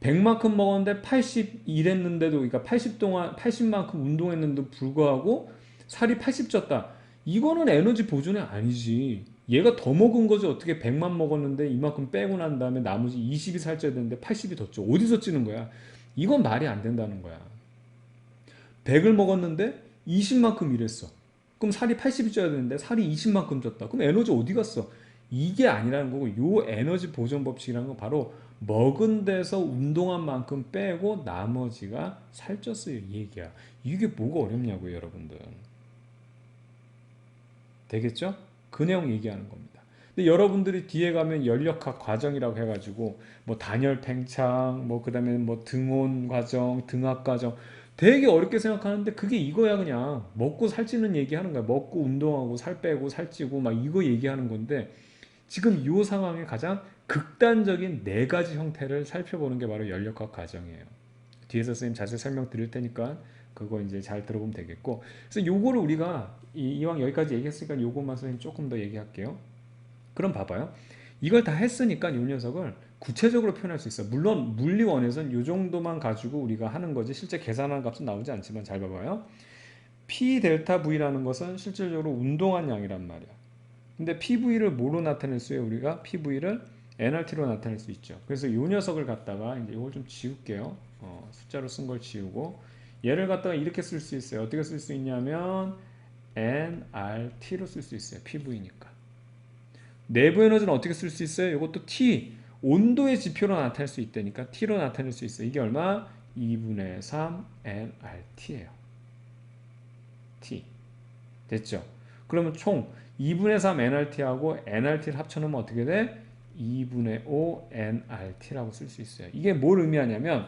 100만큼 먹었는데 80 일했는데도, 그러니까 80만큼 운동했는데도 불구하고 살이 80 쪘다. 이거는 에너지 보존이 아니지. 얘가 더 먹은 거지. 어떻게 100만 먹었는데 이만큼 빼고 난 다음에 나머지 20이 살쪄야 되는데 80이 더 쪄. 어디서 찌는 거야? 이건 말이 안 된다는 거야. 100을 먹었는데 20만큼 일했어. 그럼 살이 80이 쪄야 되는데 살이 20만큼 쪘다. 그럼 에너지 어디 갔어? 이게 아니라는 거고, 요 에너지 보존 법칙이라는 건 바로 먹은 데서 운동한 만큼 빼고 나머지가 살쪘어요, 이 얘기야. 이게 뭐가 어렵냐고요, 여러분들. 되겠죠? 그 내용 얘기하는 겁니다. 근데 여러분들이 뒤에 가면 연력학 과정이라고 해가지고 뭐 단열 팽창, 뭐 그다음에 뭐 등온 과정, 등압 과정 되게 어렵게 생각하는데, 그게 이거야. 그냥 먹고 살찌는 얘기하는 거야. 먹고 운동하고 살 빼고 살찌고 막 이거 얘기하는 건데, 지금 이 상황의 가장 극단적인 네 가지 형태를 살펴보는 게 바로 연력학 과정이에요. 뒤에서 선생님 자세히 설명 드릴 테니까 그거 이제 잘 들어보면 되겠고, 그래서 요거를 우리가 이왕 여기까지 얘기했으니까 요것만 선생님 조금 더 얘기할게요. 그럼 봐봐요. 이걸 다 했으니까 이 녀석을 구체적으로 표현할 수 있어. 물론 물리원에서는 이 정도만 가지고 우리가 하는 거지 실제 계산하는 값은 나오지 않지만, 잘 봐봐요. P 델타 V라는 것은 실질적으로 운동한 양이란 말이야. 근데 PV를 뭐로 나타낼 수 있어요? 우리가 PV를 nRT로 나타낼 수 있죠. 그래서 이 녀석을 갖다가 이제 이걸 좀 지울게요. 숫자로 쓴 걸 지우고 얘를 갖다가 이렇게 쓸 수 있어요. 어떻게 쓸 수 있냐면 nRT로 쓸 수 있어요. PV니까. 내부 에너지는 어떻게 쓸 수 있어요? 이것도 T, 온도의 지표로 나타낼 수 있다니까 T로 나타낼 수 있어요. 이게 얼마? 2분의 3 nRT예요. T. 됐죠? 그러면 총 2분의 3 nRT하고 nRT를 합쳐놓으면 어떻게 돼? 2분의 5 nRT라고 쓸 수 있어요. 이게 뭘 의미하냐면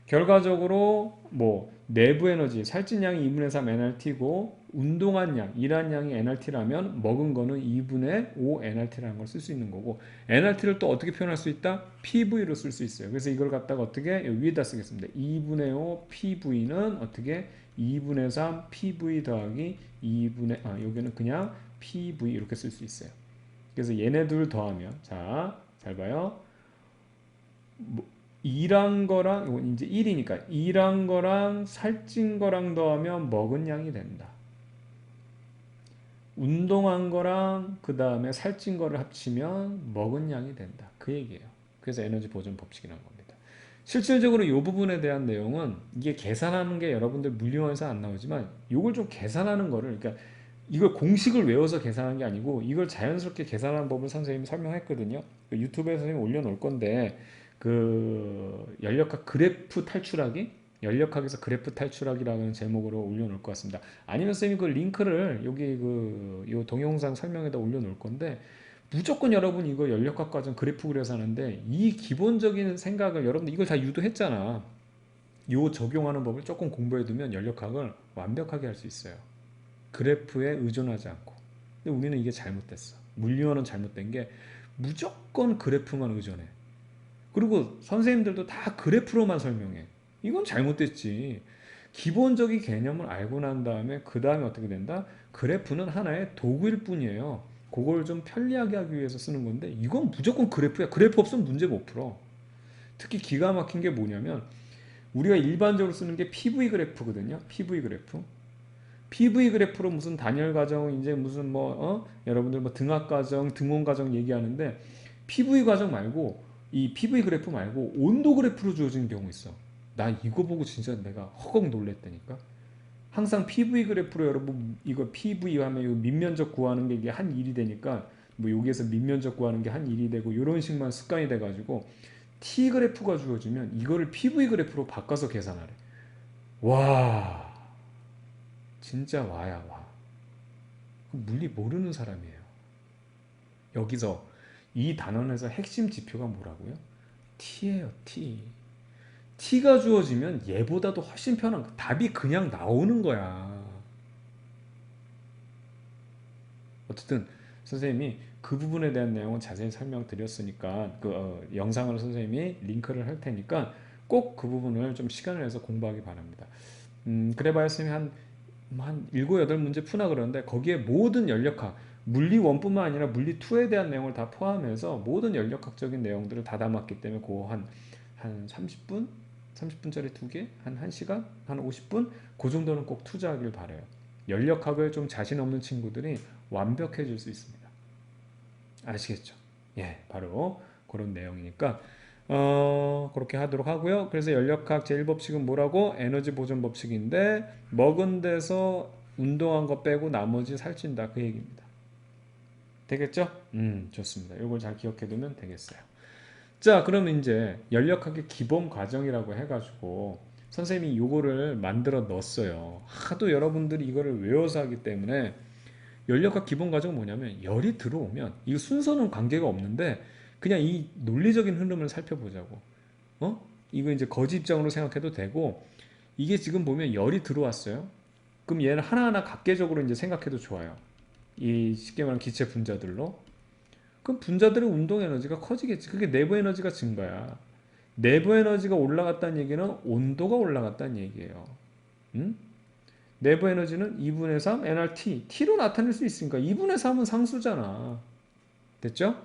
결과적으로 뭐 내부 에너지 살찐 양이 2분의 3 nRT고 운동한 양, 일한 양이 nRT라면 먹은 거는 2분의 5 nRT라는 걸 쓸 수 있는 거고, nRT를 또 어떻게 표현할 수 있다? PV로 쓸 수 있어요. 그래서 이걸 갖다가 어떻게 위에다 쓰겠습니다. 2분의 5 PV는 어떻게 2분의 3 PV 더하기 2분의 여기는 그냥 PV 이렇게 쓸 수 있어요. 그래서 얘네 둘 더하면 자, 잘 봐요. 2란 거랑 이거 이제 1이니까 2란 거랑 살찐 거랑 더하면 먹은 양이 된다. 운동한 거랑 그 다음에 살찐 거를 합치면 먹은 양이 된다. 그 얘기예요. 그래서 에너지 보존 법칙이라는 겁니다. 실질적으로 이 부분에 대한 내용은 이게 계산하는 게 여러분들 물리원에서 안 나오지만 이걸 좀 계산하는 거를 그러니까 이걸 공식을 외워서 계산한 게 아니고 이걸 자연스럽게 계산하는 법을 선생님이 설명했거든요. 유튜브에 선생님이 올려놓을 건데 그 연력학 그래프 탈출하기 연력학에서 그래프 탈출하기라는 제목으로 올려놓을 것 같습니다. 아니면 선생님이 그 링크를 여기 요 동영상 설명에다 올려놓을 건데 무조건 여러분 이거 연력학 과정 그래프 그려서 하는데 이 기본적인 생각을 여러분들 이걸 다 유도했잖아. 요 적용하는 법을 조금 공부해두면 연력학을 완벽하게 할 수 있어요. 그래프에 의존하지 않고. 근데 우리는 이게 잘못됐어. 물리원은 잘못된 게 무조건 그래프만 의존해. 그리고 선생님들도 다 그래프로만 설명해. 이건 잘못됐지. 기본적인 개념을 알고 난 다음에 그 다음에 어떻게 된다? 그래프는 하나의 도구일 뿐이에요. 그걸 좀 편리하게 하기 위해서 쓰는 건데 이건 무조건 그래프야. 그래프 없으면 문제 못 풀어. 특히 기가 막힌 게 뭐냐면 우리가 일반적으로 쓰는 게 PV 그래프거든요. PV 그래프. PV 그래프로 무슨 단열 과정 이제 무슨 여러분들 뭐 등압 과정, 등온 과정 얘기하는데 PV 과정 말고 이 PV 그래프 말고 온도 그래프로 주어지는 경우 있어. 나 이거 보고 진짜 내가 허걱 놀랬다니까. 항상 PV 그래프로 여러분 이거 PV 하면 이 밑면적 구하는 게 이게 한 일이 되니까 뭐 여기에서 밑면적 구하는 게 한 일이 되고 이런 식만 습관이 돼가지고 T 그래프가 주어지면 이거를 PV 그래프로 바꿔서 계산하래. 와 진짜 와야 와. 물리 모르는 사람이에요. 여기서 이 단원에서 핵심 지표가 뭐라고요? T예요, T. T가 주어지면 얘보다도 훨씬 편한 거. 답이 그냥 나오는 거야. 어쨌든 선생님이 그 부분에 대한 내용은 자세히 설명드렸으니까 영상을 선생님이 링크를 할 테니까 꼭 그 부분을 좀 시간을 내서 공부하기 바랍니다. 그래봐야 선생님이 한 7, 8문제 푸나 그러는데 거기에 모든 연력학 물리 1뿐만 아니라 물리 2에 대한 내용을 다 포함해서 모든 연력학적인 내용들을 다 담았기 때문에 그거 한 30분? 30분짜리 2개? 한 1시간? 한 50분? 그 정도는 꼭 투자하길 바라요. 연력학을 좀 자신 없는 친구들이 완벽해질 수 있습니다. 아시겠죠? 예, 바로 그런 내용이니까 그렇게 하도록 하고요. 그래서 연력학 제1법칙은 뭐라고? 에너지 보존 법칙인데 먹은 데서 운동한 거 빼고 나머지 살찐다 그 얘기입니다. 되겠죠? 좋습니다. 이걸 잘 기억해 두면 되겠어요. 자, 그러면 이제 연력학의 기본 과정이라고 해가지고 선생님이 요거를 만들어 넣었어요. 하도 여러분들이 이거를 외워서 하기 때문에 연력학 기본 과정은 뭐냐면 열이 들어오면 이 순서는 관계가 없는데 그냥 이 논리적인 흐름을 살펴보자고. 이거 이제 거지 입장으로 생각해도 되고 이게 지금 보면 열이 들어왔어요. 그럼 얘는 하나하나 각계적으로 이제 생각해도 좋아요. 이 쉽게 말하면 기체 분자들로. 그럼 분자들의 운동 에너지가 커지겠지. 그게 내부 에너지가 증가야. 내부 에너지가 올라갔다는 얘기는 온도가 올라갔다는 얘기예요. 응? 내부 에너지는 2분의 3 nRT T로 나타낼 수 있으니까 2분의 3은 상수잖아. 됐죠?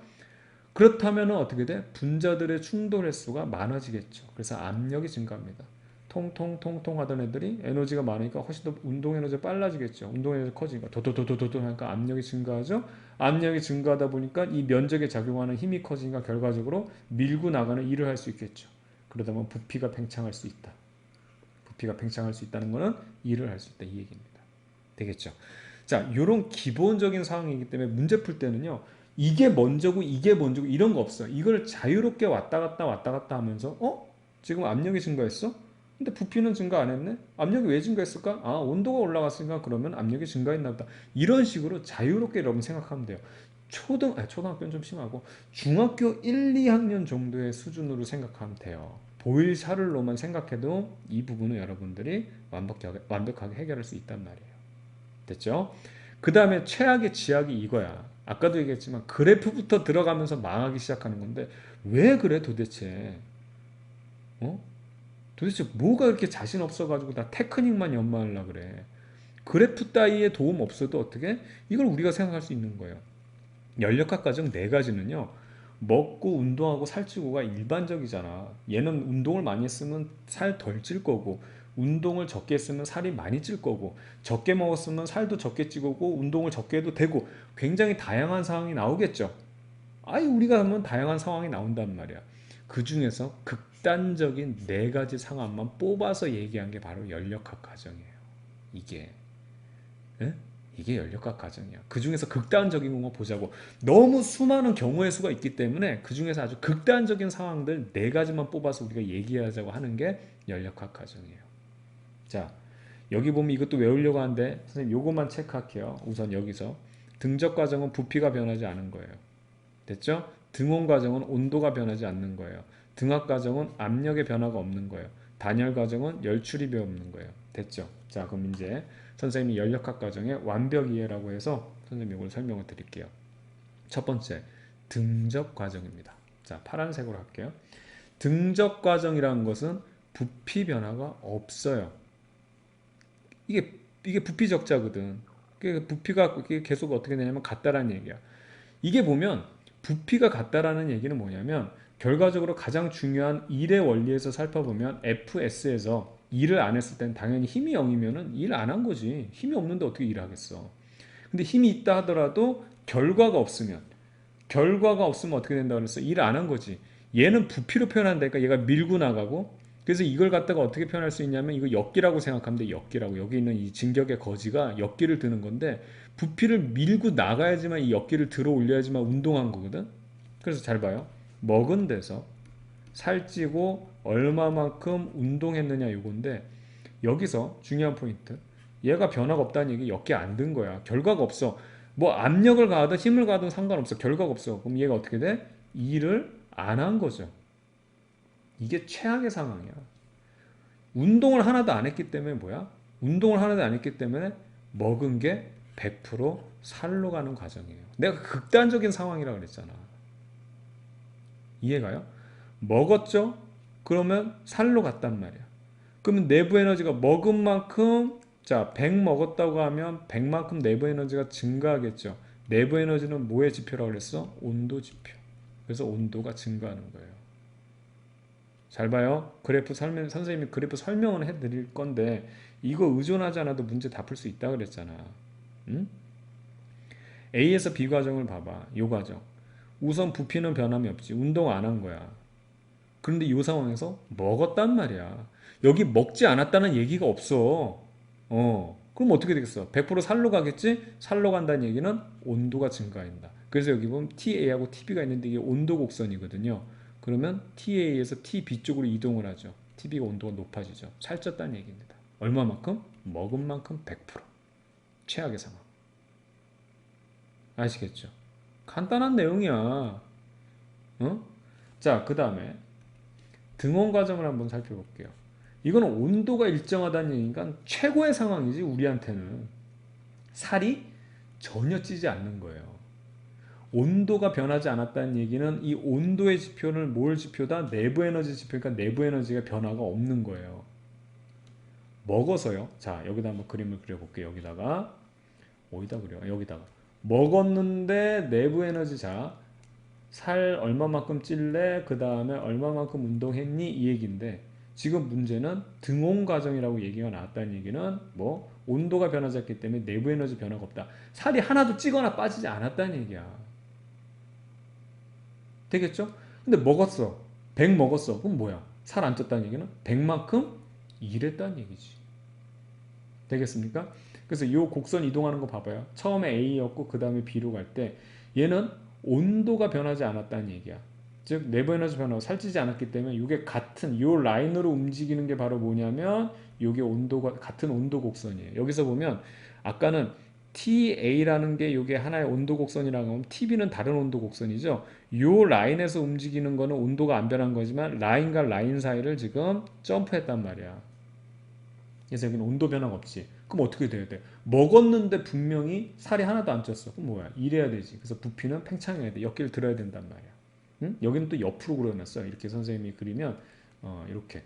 그렇다면 어떻게 돼? 분자들의 충돌 횟수가 많아지겠죠. 그래서 압력이 증가합니다. 통통통통 하던 애들이 에너지가 많으니까 훨씬 더 운동 에너지가 빨라지겠죠. 운동 에너지가 커지니까 도도도도도 하니까 압력이 증가하죠. 압력이 증가하다 보니까 이 면적에 작용하는 힘이 커지니까 결과적으로 밀고 나가는 일을 할 수 있겠죠. 그러다 보면 부피가 팽창할 수 있다. 부피가 팽창할 수 있다는 것은 일을 할 수 있다 이 얘기입니다. 되겠죠? 자, 이런 기본적인 상황이기 때문에 문제 풀 때는요. 이게 먼저고 이게 먼저고 이런 거 없어요. 이걸 자유롭게 왔다 갔다 하면서 지금 압력이 증가했어? 근데 부피는 증가 안 했네? 압력이 왜 증가했을까? 아, 온도가 올라갔으니까 그러면 압력이 증가했나 보다. 이런 식으로 자유롭게 여러분 생각하면 돼요. 초등학교는 좀 심하고 중학교 1, 2학년 정도의 수준으로 생각하면 돼요. 보일 샤를로만 생각해도 이 부분은 여러분들이 완벽하게 해결할 수 있단 말이에요. 됐죠? 그 다음에 최악의 지약이 이거야. 아까도 얘기했지만 그래프부터 들어가면서 망하기 시작하는 건데 왜 그래 도대체? 도대체 뭐가 이렇게 자신 없어가지고 다 테크닉만 연마하려고 그래. 그래프 따위에 도움 없어도 어떻게? 이걸 우리가 생각할 수 있는 거예요. 연력학 과정 네 가지는요. 먹고 운동하고 살찌고가 일반적이잖아. 얘는 운동을 많이 했으면 살 덜 찔 거고, 운동을 적게 했으면 살이 많이 찔 거고, 적게 먹었으면 살도 적게 찌고, 운동을 적게 해도 되고, 굉장히 다양한 상황이 나오겠죠. 아예 우리가 하면 다양한 상황이 나온단 말이야. 그 중에서 극단적인 네 가지 상황만 뽑아서 얘기한 게 바로 연력학 과정이에요. 이게. 예? 이게 연력학 과정이야. 그 중에서 극단적인 것만 보자고. 너무 수많은 경우의 수가 있기 때문에 그 중에서 아주 극단적인 상황들 네 가지만 뽑아서 우리가 얘기하자고 하는 게 연력학 과정이에요. 자, 여기 보면 이것도 외우려고 하는데 선생님 요것만 체크할게요. 우선 여기서 등적 과정은 부피가 변하지 않은 거예요. 됐죠? 등온 과정은 온도가 변하지 않는 거예요. 등압 과정은 압력의 변화가 없는 거예요. 단열 과정은 열 출입이 없는 거예요. 됐죠? 자, 그럼 이제 선생님이 연력학 과정의 완벽 이해라고 해서 선생님이 이걸 설명을 드릴게요. 첫 번째, 등적 과정입니다. 자, 파란색으로 할게요. 등적 과정이라는 것은 부피 변화가 없어요. 이게 부피 적자거든. 부피가 계속 어떻게 되냐면 같다라는 얘기야. 이게 보면 부피가 같다라는 얘기는 뭐냐면 결과적으로 가장 중요한 일의 원리에서 살펴보면 FS에서 일을 안 했을 땐 당연히 힘이 0이면은 일 안 한 거지. 힘이 없는데 어떻게 일을 하겠어. 근데 힘이 있다 하더라도 결과가 없으면 어떻게 된다고 그랬어? 일을 안 한 거지. 얘는 부피로 표현한다니까 얘가 밀고 나가고 그래서 이걸 갖다가 어떻게 표현할 수 있냐면 이거 역기라고 생각하면 돼. 역기라고. 여기 있는 이 진격의 거지가 역기를 드는 건데 부피를 밀고 나가야지만 이 역기를 들어 올려야지만 운동한 거거든. 그래서 잘 봐요. 먹은 데서 살찌고 얼마만큼 운동했느냐 요건데 여기서 중요한 포인트. 얘가 변화가 없다는 얘기 역기 안 든 거야. 결과가 없어. 뭐 압력을 가하든 힘을 가하든 상관없어. 결과가 없어. 그럼 얘가 어떻게 돼? 일을 안 한 거죠. 이게 최악의 상황이야. 운동을 하나도 안 했기 때문에 뭐야? 운동을 하나도 안 했기 때문에 먹은 게 100% 살로 가는 과정이에요. 내가 극단적인 상황이라고 그랬잖아. 이해가요? 먹었죠? 그러면 살로 갔단 말이야. 그러면 내부 에너지가 먹은 만큼 자, 100 먹었다고 하면 100만큼 내부 에너지가 증가하겠죠. 내부 에너지는 뭐의 지표라고 그랬어? 온도 지표. 그래서 온도가 증가하는 거예요. 잘 봐요. 선생님이 그래프 설명을 해드릴 건데 이거 의존하지 않아도 문제 다 풀 수 있다 그랬잖아. 응? A에서 B 과정을 봐봐. 요 과정. 우선 부피는 변함이 없지. 운동 안 한 거야. 그런데 이 상황에서 먹었단 말이야. 여기 먹지 않았다는 얘기가 없어. 그럼 어떻게 되겠어? 100% 살로 가겠지? 살로 간다는 얘기는 온도가 증가한다. 그래서 여기 보면 TA하고 TB가 있는데 이게 온도 곡선이거든요. 그러면 TA에서 TB 쪽으로 이동을 하죠. TB가 온도가 높아지죠. 살쪘다는 얘기입니다. 얼마만큼? 먹은 만큼 100%. 최악의 상황. 아시겠죠? 간단한 내용이야. 어? 자, 그 다음에 등원 과정을 한번 살펴볼게요. 이거는 온도가 일정하다는 얘기니까 최고의 상황이지 우리한테는. 살이 전혀 찌지 않는 거예요. 온도가 변하지 않았다는 얘기는 이 온도의 지표는 뭘 지표다? 내부 에너지 지표니까 내부 에너지가 변화가 없는 거예요. 먹어서요. 자, 여기다 한번 그림을 그려볼게요. 여기다가 어디다 그려? 여기다가 먹었는데 내부 에너지 자, 살 얼마만큼 찔래? 그 다음에 얼마만큼 운동했니? 이 얘기인데 지금 문제는 등온 과정이라고 얘기가 나왔다는 얘기는 뭐 온도가 변하지 않기 때문에 내부 에너지 변화가 없다. 살이 하나도 찌거나 빠지지 않았다는 얘기야. 되겠죠? 근데 먹었어. 100 먹었어. 그럼 뭐야? 살 안 쪘다는 얘기는 100만큼 일했다는 얘기지. 되겠습니까? 그래서 이 곡선 이동하는 거 봐봐요. 처음에 A였고 그 다음에 B로 갈 때 얘는 온도가 변하지 않았다는 얘기야. 즉 내부 에너지 변화가 살찌지 않았기 때문에 이게 같은 이 라인으로 움직이는 게 바로 뭐냐면 이게 온도가 같은 온도 곡선이에요. 여기서 보면 아까는 TA라는 게 이게 하나의 온도 곡선이라고 하면 TB는 다른 온도 곡선이죠. 이 라인에서 움직이는 거는 온도가 안 변한 거지만 라인과 라인 사이를 지금 점프했단 말이야. 그래서 여기는 온도 변화가 없지. 그럼 어떻게 돼야 돼? 먹었는데 분명히 살이 하나도 안 쪘어. 그럼 뭐야? 이래야 되지. 그래서 부피는 팽창해야 돼. 역기를 들어야 된단 말이야. 응? 여기는 또 옆으로 그려놨어. 이렇게 선생님이 그리면 이렇게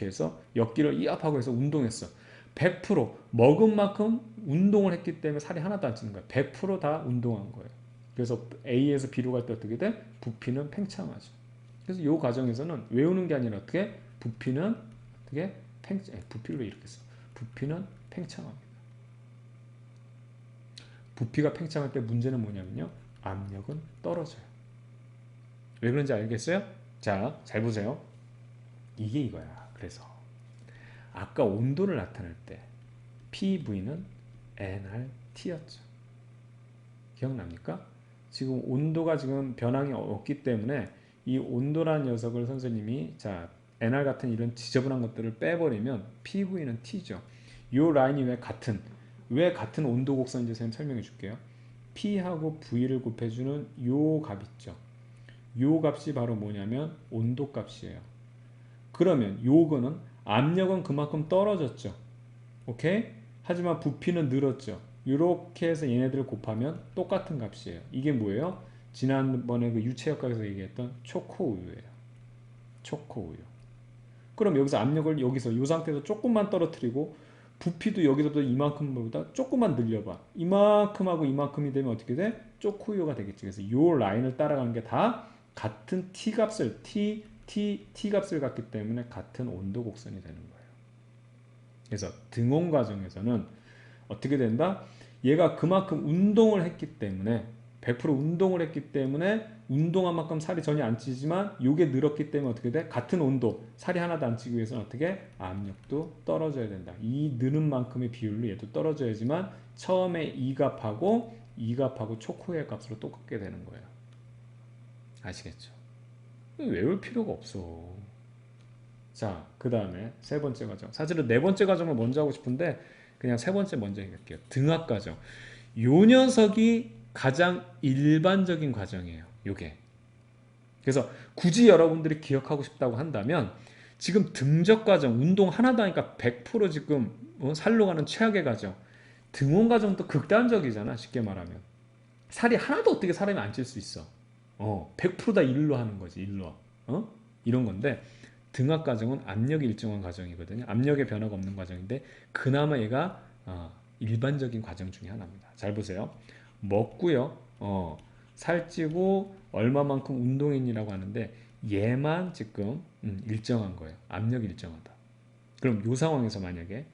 해서 역기를 이압하고 해서 운동했어. 100% 먹은 만큼 운동을 했기 때문에 살이 하나도 안 찌는 거야. 100%다 운동한 거예요. 그래서 A에서 B로 갈 때 어떻게 돼? 부피는 팽창하죠. 그래서 이 과정에서는 외우는 게 아니라 어떻게? 부피는 어떻게? 부피를 왜 이렇게 써? 부피는 팽창합니다. 부피가 팽창할 때 문제는 뭐냐면요. 압력은 떨어져요. 왜 그런지 알겠어요? 자, 잘 보세요. 이게 이거야. 그래서 아까 온도를 나타낼 때 PV는 nRT였죠. 기억납니까? 지금 온도가 지금 변항이 없기 때문에 이 온도라는 녀석을 선생님이 자 nR 같은 이런 지저분한 것들을 빼버리면 PV는 T죠. 이 라인이 왜 같은 온도 곡선인지 선생님 설명해 줄게요. P하고 V를 곱해주는 요 값 있죠. 요 값이 바로 뭐냐면 온도 값이에요. 그러면 요거는 압력은 그만큼 떨어졌죠. 오케이? 하지만 부피는 늘었죠. 이렇게 해서 얘네들을 곱하면 똑같은 값이에요. 이게 뭐예요? 지난번에 그 유체역학에서 얘기했던 초코우유예요. 초코우유. 그럼 여기서 압력을 여기서 이 상태에서 조금만 떨어뜨리고 부피도 여기서도 이만큼보다 조금만 늘려봐. 이만큼하고 이만큼이 되면 어떻게 돼? 초코우유가 되겠지. 그래서 이 라인을 따라가는 게 다 같은 T값을 T값을 갖기 때문에 같은 온도 곡선이 되는 거예요. 그래서 등온 과정에서는 어떻게 된다? 얘가 그만큼 운동을 했기 때문에 100% 운동을 했기 때문에 운동한 만큼 살이 전혀 안 찌지만 요게 늘었기 때문에 어떻게 돼? 같은 온도 살이 하나도 안 찌기 위해서는 어떻게? 압력도 떨어져야 된다. 이 느는 만큼의 비율로 얘도 떨어져야지만 처음에 이 값하고 초코의 값으로 똑같게 되는 거예요. 아시겠죠? 외울 필요가 없어. 자, 그 다음에 세 번째 과정. 사실은 네 번째 과정을 먼저 하고 싶은데 그냥 세 번째 먼저 할게요. 등압 과정. 요 녀석이 가장 일반적인 과정이에요. 요게. 그래서 굳이 여러분들이 기억하고 싶다고 한다면 지금 등적 과정, 운동 하나도 하니까 100% 지금 살로 가는 최악의 과정. 등원 과정도 극단적이잖아. 쉽게 말하면. 살이 하나도 어떻게 사람이 안 찔 수 있어. 100%다 일로 하는 거지. 일로. 이런 건데 등압 과정은 압력이 일정한 과정이거든요. 압력의 변화가 없는 과정인데 그나마 얘가 일반적인 과정 중에 하나입니다. 잘 보세요. 먹고요. 살찌고 얼마만큼 운동했니라고 하는데 얘만 지금 일정한 거예요. 압력이 일정하다. 그럼 이 상황에서 만약에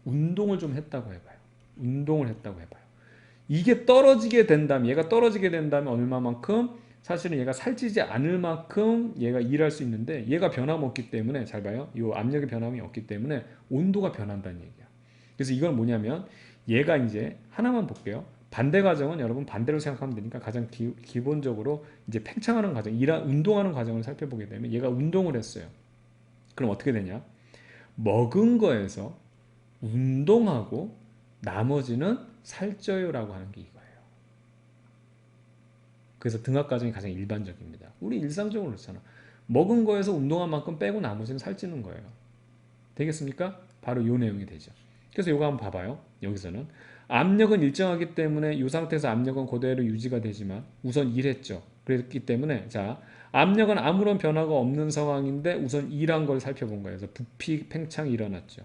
운동을 좀 했다고 해봐요. 운동을 했다고 해봐요. 이게 떨어지게 된다면 얘가 떨어지게 된다면 얼마만큼 사실은 얘가 살찌지 않을 만큼 얘가 일할 수 있는데 얘가 변함없기 때문에 잘 봐요. 이 압력의 변함이 없기 때문에 온도가 변한다는 얘기야. 그래서 이건 뭐냐면 얘가 이제 하나만 볼게요. 반대 과정은 여러분 반대로 생각하면 되니까 가장 기본적으로 이제 팽창하는 과정, 운동하는 과정을 살펴보게 되면 얘가 운동을 했어요. 그럼 어떻게 되냐? 먹은 거에서 운동하고 나머지는 살쪄요라고 하는 게 이거예요. 그래서 등압 과정이 가장 일반적입니다. 우리 일상적으로 그렇잖아. 먹은 거에서 운동한 만큼 빼고 나머지는 살찌는 거예요. 되겠습니까? 바로 이 내용이 되죠. 그래서 이거 한번 봐봐요. 여기서는 압력은 일정하기 때문에 이 상태에서 압력은 그대로 유지가 되지만 우선 1했죠. 그랬기 때문에 자 압력은 아무런 변화가 없는 상황인데 우선 2란 걸 살펴본 거예요. 그래서 부피 팽창이 일어났죠.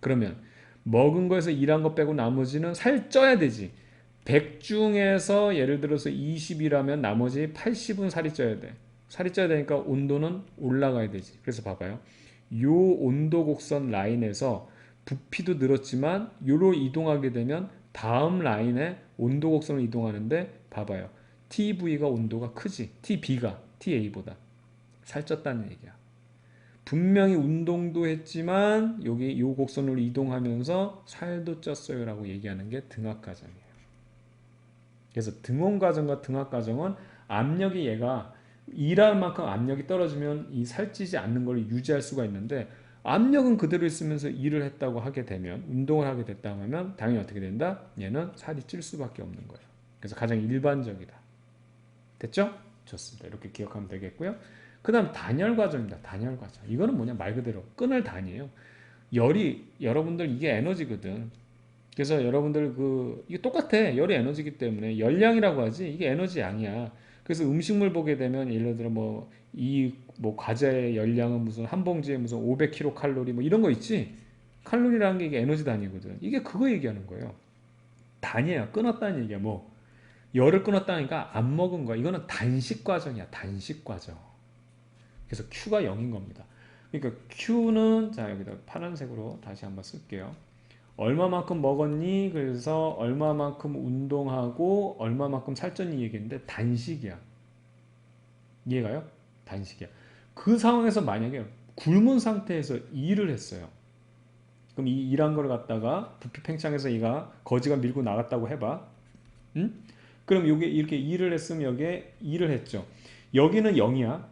그러면 먹은 거에서 2란 거 빼고 나머지는 살쪄야 되지. 100 중에서 예를 들어서 20이라면 나머지 80은 살이 쪄야 돼. 살이 쪄야 되니까 온도는 올라가야 되지. 그래서 봐봐요. 요 온도 곡선 라인에서 부피도 늘었지만 요로 이동하게 되면 다음 라인에 온도 곡선을 이동하는데 봐봐요. TV가 온도가 크지. TB가 TA보다 살쪘다는 얘기야. 분명히 운동도 했지만 여기 요 곡선으로 이동하면서 살도 쪘어요 라고 얘기하는 게 등압 과정이에요. 그래서 등온 과정과 등압 과정은 압력이 얘가 일할 만큼 압력이 떨어지면 이 살찌지 않는 걸 유지할 수가 있는데 압력은 그대로 있으면서 일을 했다고 하게 되면 운동을 하게 됐다고 하면 당연히 어떻게 된다? 얘는 살이 찔 수밖에 없는 거예요. 그래서 가장 일반적이다. 됐죠? 좋습니다. 이렇게 기억하면 되겠고요. 그 다음 단열 과정입니다. 단열 과정. 이거는 뭐냐? 말 그대로 끈을 단이에요. 열이 여러분들 이게 에너지거든. 그래서 여러분들 이게 똑같아. 열이 에너지이기 때문에 열량이라고 하지 이게 에너지 양이야. 그래서 음식물 보게 되면 예를 들어 과자의 열량은 무슨 한 봉지에 무슨 500kcal 뭐 이런 거 있지. 칼로리라는 게 이게 에너지 단위거든. 이게 그거 얘기하는 거예요. 단위야. 끊었다는 얘기야. 열을 끊었다니까 안 먹은 거야. 이거는 단식 과정이야. 단식 과정. 그래서 Q가 0인 겁니다. 그러니까 Q는 자 여기다 파란색으로 다시 한번 쓸게요. 얼마만큼 먹었니? 그래서 얼마만큼 운동하고 얼마만큼 살쪘니 얘기했는데 단식이야. 이해가요? 단식이야. 그 상황에서 만약에 굶은 상태에서 일을 했어요. 그럼 이 일한 걸 갖다가 부피 팽창해서 얘가 거지가 밀고 나갔다고 해봐. 응? 그럼 요게 이렇게 일을 했으면 여기에 일을 했죠. 여기는 0이야.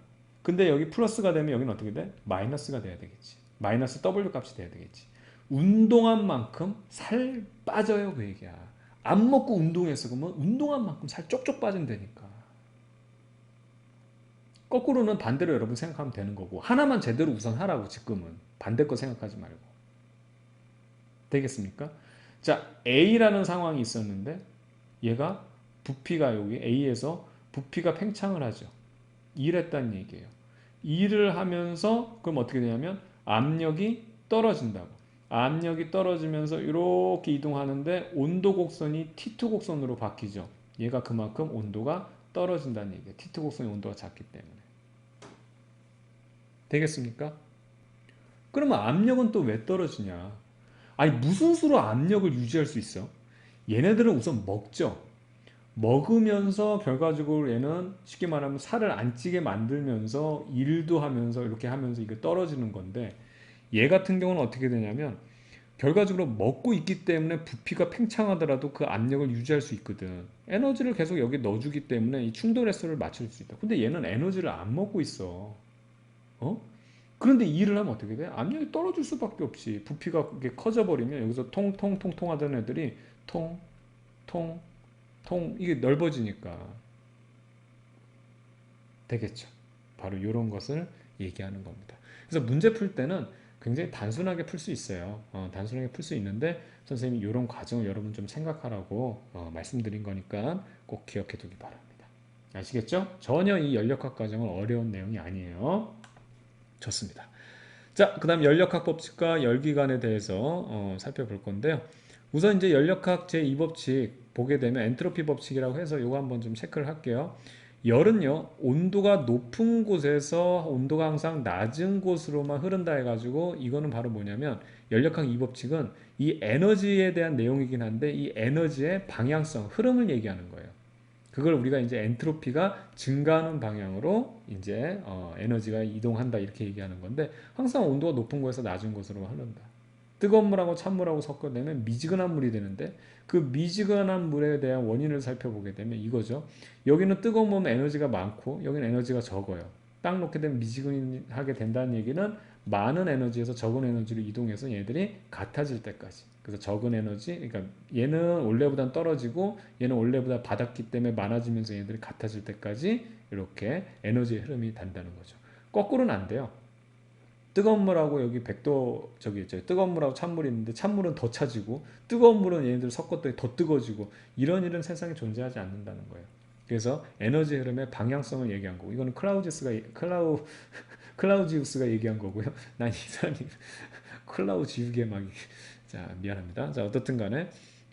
근데 여기 플러스가 되면 여기는 어떻게 돼? 마이너스가 돼야 되겠지. 마이너스 W 값이 돼야 되겠지. 운동한 만큼 살 빠져요 그 얘기야. 안 먹고 운동했어 그러면 운동한 만큼 살 쪽쪽 빠진다니까. 거꾸로는 반대로 여러분 생각하면 되는 거고 하나만 제대로 우선 하라고 지금은 반대 거 생각하지 말고 되겠습니까? 자 A라는 상황이 있었는데 얘가 부피가 여기 A에서 부피가 팽창을 하죠. 일했다는 얘기예요. 일을 하면서 그럼 어떻게 되냐면 압력이 떨어진다고. 압력이 떨어지면서 이렇게 이동하는데 온도 곡선이 T2 곡선으로 바뀌죠. 얘가 그만큼 온도가 떨어진다는 얘기예요. T2 곡선의 온도가 작기 때문에. 되겠습니까? 그러면 압력은 또 왜 떨어지냐? 아니 무슨 수로 압력을 유지할 수 있어? 얘네들은 우선 먹죠. 먹으면서 결과적으로 얘는 쉽게 말하면 살을 안 찌게 만들면서 일도 하면서 이렇게 하면서 이게 떨어지는 건데 얘 같은 경우는 어떻게 되냐면 결과적으로 먹고 있기 때문에 부피가 팽창하더라도 그 압력을 유지할 수 있거든. 에너지를 계속 여기 넣어주기 때문에 이 충돌 횟수를 맞출 수 있다. 근데 얘는 에너지를 안 먹고 있어. 어? 그런데 이 일을 하면 어떻게 돼? 압력이 떨어질 수밖에 없지. 부피가 그게 커져 버리면 여기서 통통통통 하던 애들이 통, 통, 통 이게 넓어지니까 되겠죠. 바로 이런 것을 얘기하는 겁니다. 그래서 문제 풀 때는 굉장히 단순하게 풀 수 있어요. 단순하게 풀 수 있는데 선생님이 이런 과정을 여러분 좀 생각하라고 말씀드린 거니까 꼭 기억해 두기 바랍니다. 아시겠죠? 전혀 이 연력학 과정은 어려운 내용이 아니에요. 좋습니다. 자, 그 다음 연력학 법칙과 열기관에 대해서 살펴볼 건데요. 우선 이제 연력학 제2법칙 보게 되면 엔트로피 법칙이라고 해서 이거 한번 좀 체크를 할게요. 열은요, 온도가 높은 곳에서 온도가 항상 낮은 곳으로만 흐른다 해가지고 이거는 바로 뭐냐면 연력학 이 법칙은 이 에너지에 대한 내용이긴 한데 이 에너지의 방향성, 흐름을 얘기하는 거예요. 그걸 우리가 이제 엔트로피가 증가하는 방향으로 이제 에너지가 이동한다 이렇게 얘기하는 건데 항상 온도가 높은 곳에서 낮은 곳으로 흐른다. 뜨거운 물하고 찬물하고 섞어내면 미지근한 물이 되는데 그 미지근한 물에 대한 원인을 살펴보게 되면 이거죠. 여기는 뜨거운 물은 에너지가 많고 여기는 에너지가 적어요. 딱 놓게 되면 미지근하게 된다는 얘기는 많은 에너지에서 적은 에너지로 이동해서 얘들이 같아질 때까지. 그래서 적은 에너지, 그러니까 얘는 원래보다 떨어지고 얘는 원래보다 받았기 때문에 많아지면서 얘들이 같아질 때까지 이렇게 에너지의 흐름이 단다는 거죠. 거꾸로는 안 돼요. 뜨거운 물하고 여기 100도 저기 있죠. 뜨거운 물하고 찬물이 있는데 찬물은 더 차지고 뜨거운 물은 얘네들 섞었더니 더 뜨거워지고 이런 일은 세상에 존재하지 않는다는 거예요. 그래서 에너지 흐름의 방향성을 얘기한 거고 이거는 클라우지우스가 얘기한 거고요. 난 이 사람이 클라우지우게 막 자 미안합니다. 자 어떻든 간에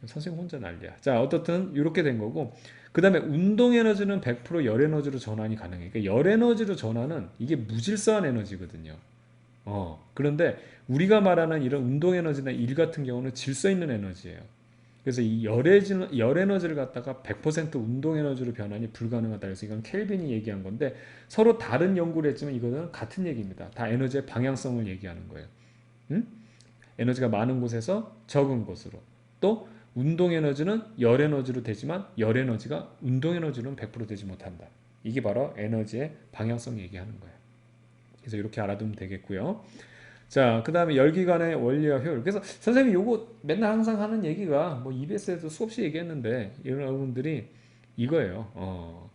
선생님 혼자 난리야. 자 어떻든 이렇게 된 거고 그 다음에 운동 에너지는 100%열 에너지로 전환이 가능해. 그러니까 열 에너지로 전환은 이게 무질서한 에너지거든요. 그런데 우리가 말하는 이런 운동 에너지나 일 같은 경우는 질서 있는 에너지예요. 그래서 이 열 에너지를 갖다가 100% 운동 에너지로 변환이 불가능하다. 그래서 이건 켈빈이 얘기한 건데 서로 다른 연구를 했지만 이거는 같은 얘기입니다. 다 에너지의 방향성을 얘기하는 거예요. 응? 에너지가 많은 곳에서 적은 곳으로. 또 운동 에너지는 열 에너지로 되지만 열 에너지가 운동 에너지로는 100% 되지 못한다. 이게 바로 에너지의 방향성 얘기하는 거예요. 그래서 이렇게 알아두면 되겠고요. 자, 그 다음에 열기관의 원리와 효율. 그래서 선생님이 요거 맨날 항상 하는 얘기가 뭐 EBS에도 수없이 얘기했는데 여러분들이 이거예요.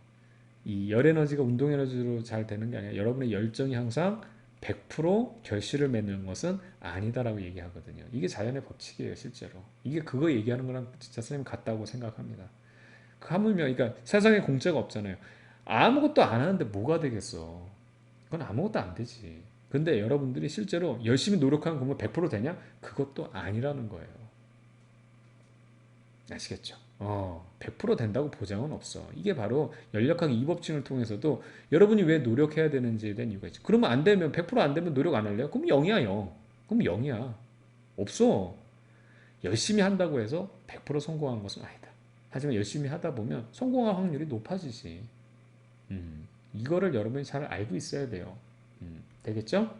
이 열 에너지가 운동 에너지로 잘 되는 게 아니라 여러분의 열정이 항상 100% 결실을 맺는 것은 아니다라고 얘기하거든요. 이게 자연의 법칙이에요, 실제로. 이게 그거 얘기하는 거랑 진짜 선생님 같다고 생각합니다. 그 하물며, 그러니까 세상에 공짜가 없잖아요. 아무것도 안 하는데 뭐가 되겠어. 그건 아무것도 안 되지. 근데 여러분들이 실제로 열심히 노력하는 공부 100% 되냐? 그것도 아니라는 거예요. 아시겠죠? 100% 된다고 보장은 없어. 이게 바로 연력학이 이 법칙을 통해서도 여러분이 왜 노력해야 되는지에 대한 이유가 있죠. 그러면 안 되면 100%안 되면 노력 안 할래요? 그럼 0이야 0. 그럼 0이야. 없어. 열심히 한다고 해서 100% 성공한 것은 아니다. 하지만 열심히 하다 보면 성공할 확률이 높아지지. 이거를 여러분이 잘 알고 있어야 돼요. 되겠죠?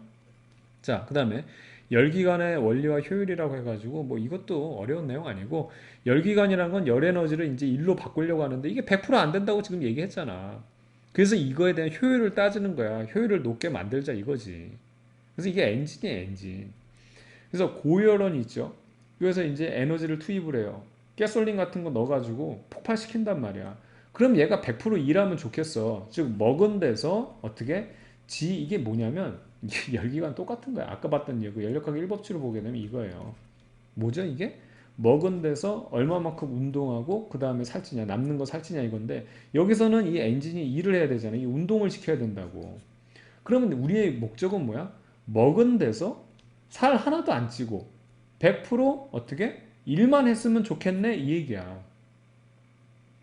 자, 그 다음에 열기관의 원리와 효율이라고 해가지고 뭐 이것도 어려운 내용 아니고 열기관이란 건 열 에너지를 이제 일로 바꾸려고 하는데 이게 100%안 된다고 지금 얘기했잖아. 그래서 이거에 대한 효율을 따지는 거야. 효율을 높게 만들자 이거지. 그래서 이게 엔진이야, 엔진. 그래서 고열원이 있죠. 그래서 이제 에너지를 투입을 해요. 가솔린 같은 거 넣어가지고 폭발시킨단 말이야. 그럼 얘가 100% 일하면 좋겠어. 즉 먹은 데서 어떻게 이게 뭐냐면 이게 열기관 똑같은 거야. 아까 봤던 그 연력학 1법칙으로 보게 되면 이거예요. 뭐죠 이게? 먹은 데서 얼마만큼 운동하고 그 다음에 살찌냐 남는 거 살찌냐 이건데 여기서는 이 엔진이 일을 해야 되잖아. 이 운동을 시켜야 된다고. 그러면 우리의 목적은 뭐야? 먹은 데서 살 하나도 안 찌고 100% 어떻게? 일만 했으면 좋겠네 이 얘기야.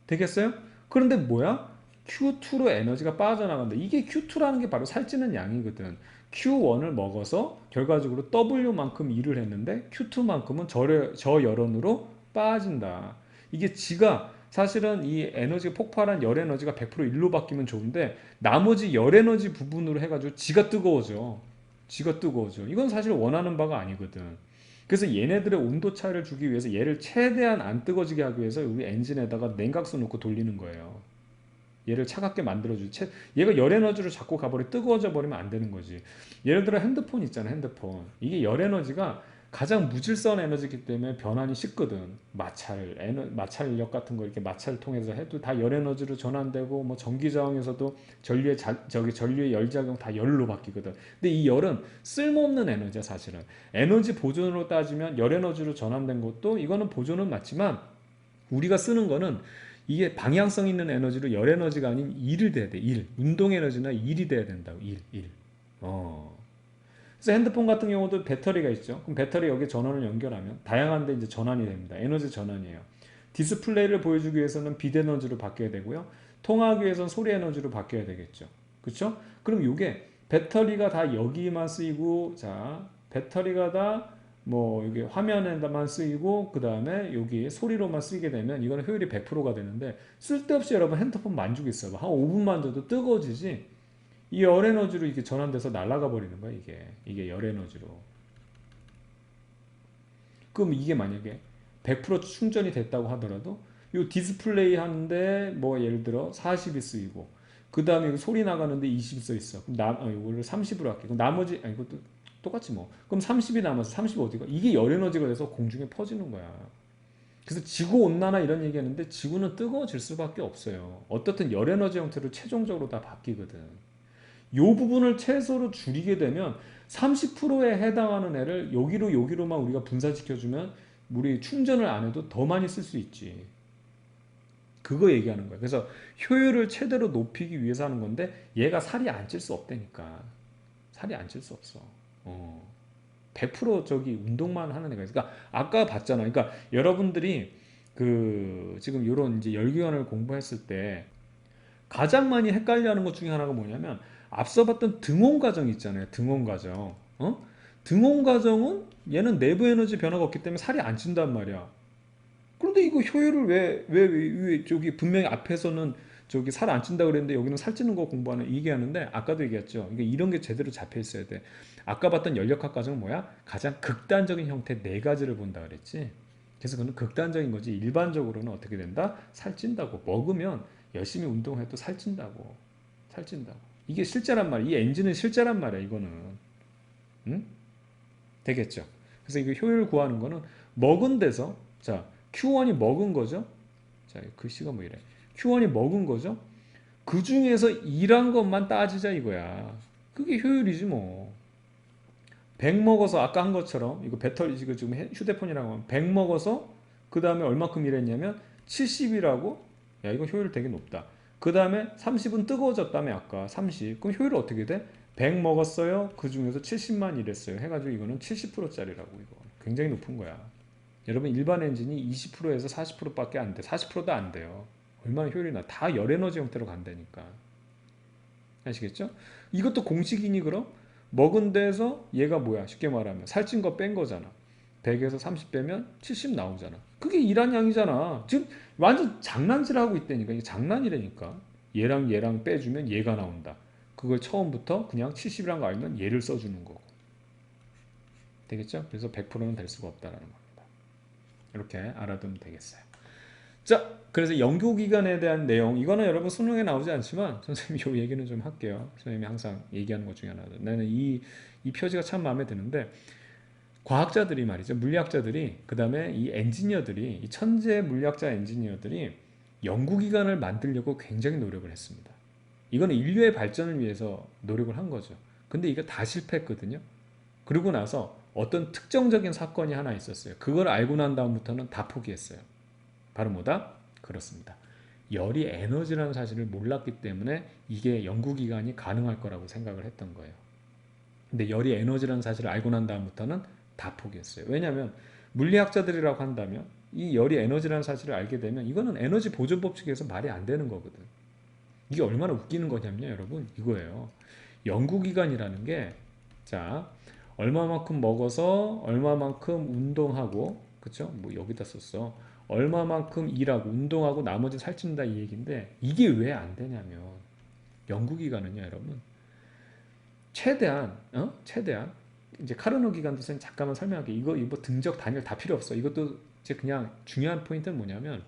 되겠어요? 그런데 뭐야? Q2로 에너지가 빠져나간다. 이게 Q2라는 게 바로 살찌는 양이거든. Q1을 먹어서 결과적으로 W만큼 일을 했는데 Q2만큼은 저열원으로 빠진다. 이게 지가 사실은 이 에너지 폭발한 열 에너지가 100% 일로 바뀌면 좋은데 나머지 열 에너지 부분으로 해가지고 지가 뜨거워져. 지가 뜨거워져. 이건 사실 원하는 바가 아니거든. 그래서 얘네들의 온도 차이를 주기 위해서 얘를 최대한 안 뜨거워지게 하기 위해서 우리 엔진에다가 냉각수 넣고 돌리는 거예요. 얘를 차갑게 만들어주지. 얘가 열 에너지로 자꾸 가버리 뜨거워져 버리면 안 되는 거지. 예를 들어 핸드폰 있잖아, 핸드폰. 이게 열 에너지가 가장 무질서한 에너지이기 때문에 변환이 쉽거든. 마찰력 같은 거 이렇게 마찰을 통해서 해도 다 열 에너지로 전환되고 뭐 전기 저항에서도 전류의 열작용 다 열로 바뀌거든. 근데 이 열은 쓸모없는 에너지야, 사실은. 에너지 보존으로 따지면 열 에너지로 전환된 것도 이거는 보존은 맞지만 우리가 쓰는 거는 이게 방향성 있는 에너지로 열 에너지가 아닌 일을 돼야 돼. 일. 운동 에너지나 일이 돼야 된다고. 일. 어. 그래서 핸드폰 같은 경우도 배터리가 있죠. 그럼 배터리 여기 전원을 연결하면 다양한 데 이제 전환이 됩니다. 에너지 전환이에요. 디스플레이를 보여주기 위해서는 빛 에너지로 바뀌어야 되고요. 통화하기 위해서는 소리 에너지로 바뀌어야 되겠죠. 그렇죠? 그럼 이게 배터리가 다 여기만 쓰이고 자, 배터리가 다 뭐 여기 화면에만 쓰이고 그 다음에 여기 소리로만 쓰이게 되면 이거는 효율이 100%가 되는데 쓸데없이 여러분 핸드폰 만지고 있어봐. 한 5분만 둬도 뜨거워지지. 이 열 에너지로 이게 전환돼서 날아가 버리는 거야 이게 열 에너지로. 그럼 이게 만약에 100% 충전이 됐다고 하더라도 이 디스플레이 하는데 뭐 예를 들어 40이 쓰이고 그 다음에 소리 나가는데 20이 써 있어. 그럼 이거를 30으로 할게. 그럼 나머지 이것도 똑같지 뭐. 그럼 30이 남아서 30이 어디가? 이게 열 에너지가 돼서 공중에 퍼지는 거야. 그래서 지구 온난화 이런 얘기하는데 지구는 뜨거워질 수밖에 없어요. 어떻든 열 에너지 형태로 최종적으로 다 바뀌거든. 이 부분을 최소로 줄이게 되면 30%에 해당하는 애를 여기로만 우리가 분산시켜주면 우리 충전을 안 해도 더 많이 쓸 수 있지. 그거 얘기하는 거야. 그래서 효율을 최대로 높이기 위해서 하는 건데 얘가 살이 안 찔 수 없다니까. 살이 안 찔 수 없어. 100% 저기 운동만 하는 애가 있어. 그러니까 아까 봤잖아. 그러니까 여러분들이 그 지금 요런 이제 열기관을 공부했을 때 가장 많이 헷갈려하는 것 중에 하나가 뭐냐면 앞서 봤던 등온 과정 있잖아요. 등온 과정. 등온 과정은 얘는 내부 에너지 변화가 없기 때문에 살이 안 찐단 말이야. 그런데 이거 효율을 왜 저기 분명히 앞에서는 저기 살 안 찐다 그랬는데 여기는 살찌는 거 공부하는 이게 하는데 아까도 얘기했죠. 이게 이런 게 제대로 잡혀 있어야 돼. 아까 봤던 연력학 과정은 뭐야? 가장 극단적인 형태 네 가지를 본다 그랬지. 그래서 그건 극단적인 거지. 일반적으로는 어떻게 된다? 살찐다고. 먹으면 열심히 운동해도 살찐다고. 살찐다고. 이게 실제란 말이야. 이 엔진은 실제란 말이야. 이거는. 응? 되겠죠. 그래서 이거 효율 구하는 거는 먹은 데서 자 Q1이 먹은 거죠. 자 글씨가 뭐 이래. Q1이 먹은 거죠. 그 중에서 일한 것만 따지자 이거야. 그게 효율이지 뭐. 100 먹어서 아까 한 것처럼 이거 배터리 이거 지금 휴대폰이라고 하면 100 먹어서 그 다음에 얼마큼 일했냐면 70이라고 야 이거 효율 되게 높다. 그 다음에 30은 뜨거워졌다며 아까 30 그럼 효율 어떻게 돼? 100 먹었어요. 그 중에서 70만 일했어요. 해가지고 이거는 70%짜리라고 이거 굉장히 높은 거야. 여러분 일반 엔진이 20%에서 40%밖에 안 돼. 40%도 안 돼요. 얼마나 효율이 나. 다 열에너지 형태로 간다니까. 아시겠죠? 이것도 공식이니 그럼? 먹은 데에서 얘가 뭐야? 쉽게 말하면 살찐 거 뺀 거잖아. 100에서 30 빼면 70 나오잖아. 그게 일한 양이잖아. 지금 완전 장난질하고 있다니까. 이게 장난이라니까. 얘랑 얘랑 빼주면 얘가 나온다. 그걸 처음부터 그냥 70이란 거 알면 얘를 써주는 거고. 되겠죠? 그래서 100%는 될 수가 없다라는 겁니다. 이렇게 알아두면 되겠어요. 자, 그래서 연구기관에 대한 내용, 이거는 여러분 수능에 나오지 않지만 선생님이 이 얘기는 좀 할게요. 선생님이 항상 얘기하는 것 중에 하나. 나는 이 표지가 참 마음에 드는데, 과학자들이 말이죠. 물리학자들이, 그 다음에 이 엔지니어들이, 이 천재 물리학자 엔지니어들이 연구기관을 만들려고 굉장히 노력을 했습니다. 이거는 인류의 발전을 위해서 노력을 한 거죠. 근데 이거 다 실패했거든요. 그러고 나서 어떤 특정적인 사건이 하나 있었어요. 그걸 알고 난 다음부터는 다 포기했어요. 바로 뭐다? 그렇습니다. 열이 에너지라는 사실을 몰랐기 때문에 이게 연구기관이 가능할 거라고 생각을 했던 거예요. 근데 열이 에너지라는 사실을 알고 난 다음부터는 다 포기했어요. 왜냐하면 물리학자들이라고 한다면 이 열이 에너지라는 사실을 알게 되면 이거는 에너지 보존 법칙에서 말이 안 되는 거거든. 이게 얼마나 웃기는 거냐면요, 여러분. 이거예요. 연구기관이라는 게, 자, 얼마만큼 먹어서 얼마만큼 운동하고, 그쵸? 뭐 여기다 썼어. 얼마만큼 일하고 운동하고 나머지 살찐다 이 얘기인데, 이게 왜 안 되냐면 연구기관은요, 여러분, 최대한 이제 카르노 기관도 잠깐만 설명할게. 이거 등적 단열 다 필요 없어. 이것도 이제 그냥 중요한 포인트는 뭐냐면,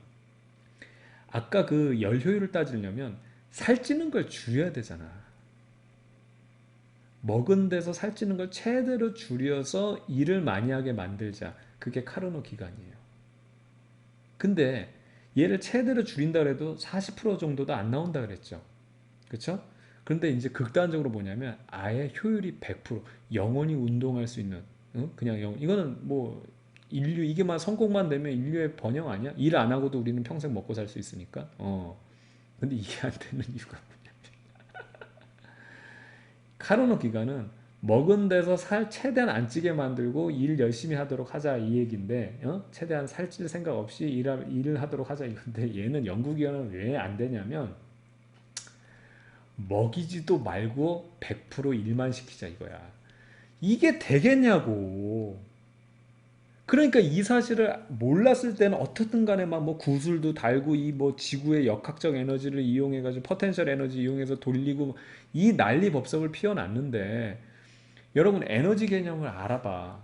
아까 그 열 효율을 따지려면 살찌는 걸 줄여야 되잖아. 먹은 데서 살찌는 걸 최대로 줄여서 일을 많이 하게 만들자. 그게 카르노 기간이에요. 근데 얘를 최대로 줄인다 그래도 40% 정도도 안 나온다 그랬죠. 그렇죠? 그런데 이제 극단적으로 뭐냐면 아예 효율이 100% 영원히 운동할 수 있는, 그냥 이거는 뭐 인류 이게만 성공만 되면 인류의 번영 아니야? 일 안 하고도 우리는 평생 먹고 살 수 있으니까. 근데 이게 안 되는 이유가 카르노 기간은 먹은 데서 살 최대한 안 찌게 만들고 일 열심히 하도록 하자 이 얘기인데, 최대한 살찔 생각 없이 일을 하도록 하자 이건데, 얘는 연구 기간은 왜 안 되냐면 먹이지도 말고 100% 일만 시키자 이거야. 이게 되겠냐고. 그러니까 이 사실을 몰랐을 때는 어떻든 간에 막 뭐 구슬도 달고 이 뭐 지구의 역학적 에너지를 이용해 가지고 포텐셜 에너지 이용해서 돌리고 이 난리 법석을 피워놨는데, 여러분 에너지 개념을 알아봐.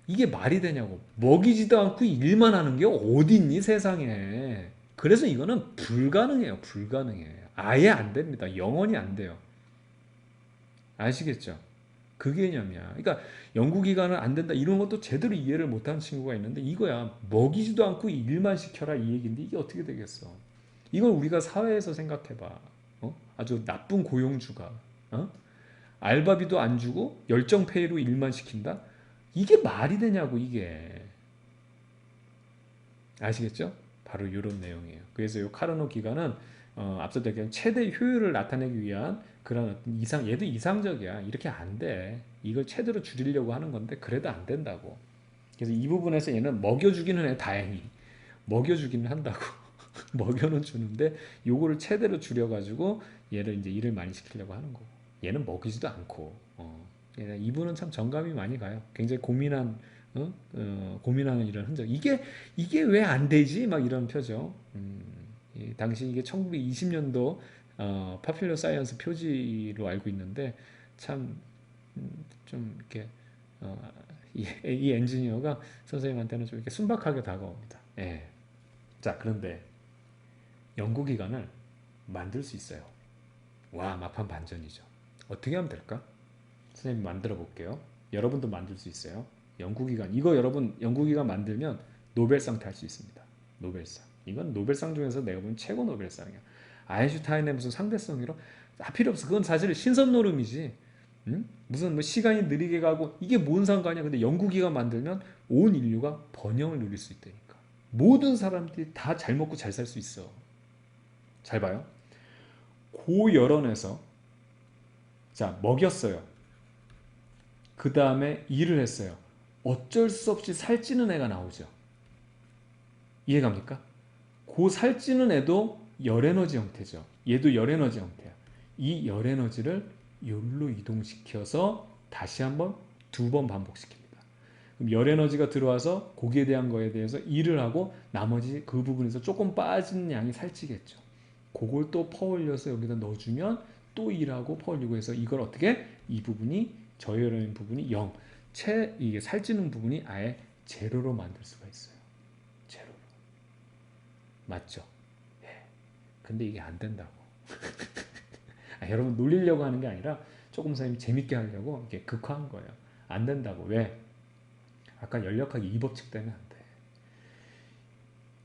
이게 말이 되냐고. 먹이지도 않고 일만 하는 게 어딨니 세상에. 그래서 이거는 불가능해요. 불가능해. 아예 안 됩니다. 영원히 안 돼요. 아시겠죠? 그 개념이야. 그러니까 연구기관은 안 된다 이런 것도 제대로 이해를 못하는 친구가 있는데, 이거야. 먹이지도 않고 일만 시켜라 이 얘기인데 이게 어떻게 되겠어. 이걸 우리가 사회에서 생각해봐. 아주 나쁜 고용주가 알바비도 안 주고 열정페이로 일만 시킨다? 이게 말이 되냐고 이게. 아시겠죠? 바로 이런 내용이에요. 그래서 이 카르노 기간은 앞서 얘기한 최대 효율을 나타내기 위한 그런 어떤 얘도 이상적이야. 이렇게 안 돼. 이걸 최대로 줄이려고 하는 건데 그래도 안 된다고. 그래서 이 부분에서 얘는 먹여주기는 해. 다행히 먹여주기는 한다고. 먹여는 주는데 요거를 최대로 줄여가지고 얘를 이제 일을 많이 시키려고 하는 거고, 얘는 먹이지도 않고. 이분은 참 정감이 많이 가요. 굉장히 고민하는 이런 흔적. 이게 왜 안 되지? 막 이런 표정. 당시 이게 1920년도 파퓰러 사이언스 표지로 알고 있는데, 참 좀 이렇게 이 엔지니어가 선생님한테는 좀 이렇게 순박하게 다가옵니다. 예. 자, 그런데 연구기관을 만들 수 있어요. 와, 마판 반전이죠. 어떻게 하면 될까? 선생님 만들어 볼게요. 여러분도 만들 수 있어요. 연구기관. 이거 여러분 연구기관 만들면 노벨상 탈 수 있습니다. 노벨상. 이건 노벨상 중에서 내가 보면 최고 노벨상이야. 아인슈타인의 무슨 상대성이로 다 필요 없어. 그건 사실 신선 노름이지. 응? 무슨 뭐 시간이 느리게 가고 이게 뭔 상관이야. 근데 연구기관 만들면 온 인류가 번영을 누릴 수 있다니까. 모든 사람들이 다 잘 먹고 잘 살 수 있어. 잘 봐요. 고열원에서 자 먹였어요. 그 다음에 일을 했어요. 어쩔 수 없이 살찌는 애가 나오죠. 이해갑니까? 그 살찌는 애도 열에너지 형태죠. 얘도 열에너지 형태야. 이 열에너지를 여기로 이동시켜서 다시 한번 두 번 반복시킵니다. 그럼 열에너지가 들어와서 거기에 대한 거에 대해서 일을 하고 나머지 그 부분에서 조금 빠진 양이 살찌겠죠. 그걸 또 퍼올려서 여기다 넣어주면 또 일하고 퍼올리고 해서 이걸 어떻게 이 부분이 저열한 부분이 0, 이게 살찌는 부분이 아예 제로로 만들 수가 있어요. 제로로. 맞죠? 예. 근데 이게 안 된다고. 여러분 놀리려고 하는 게 아니라 조금 선생님이 재밌게 하려고 이렇게 극화한 거예요. 안 된다고. 왜? 아까 열역학이 이 법칙 때문에 안 돼.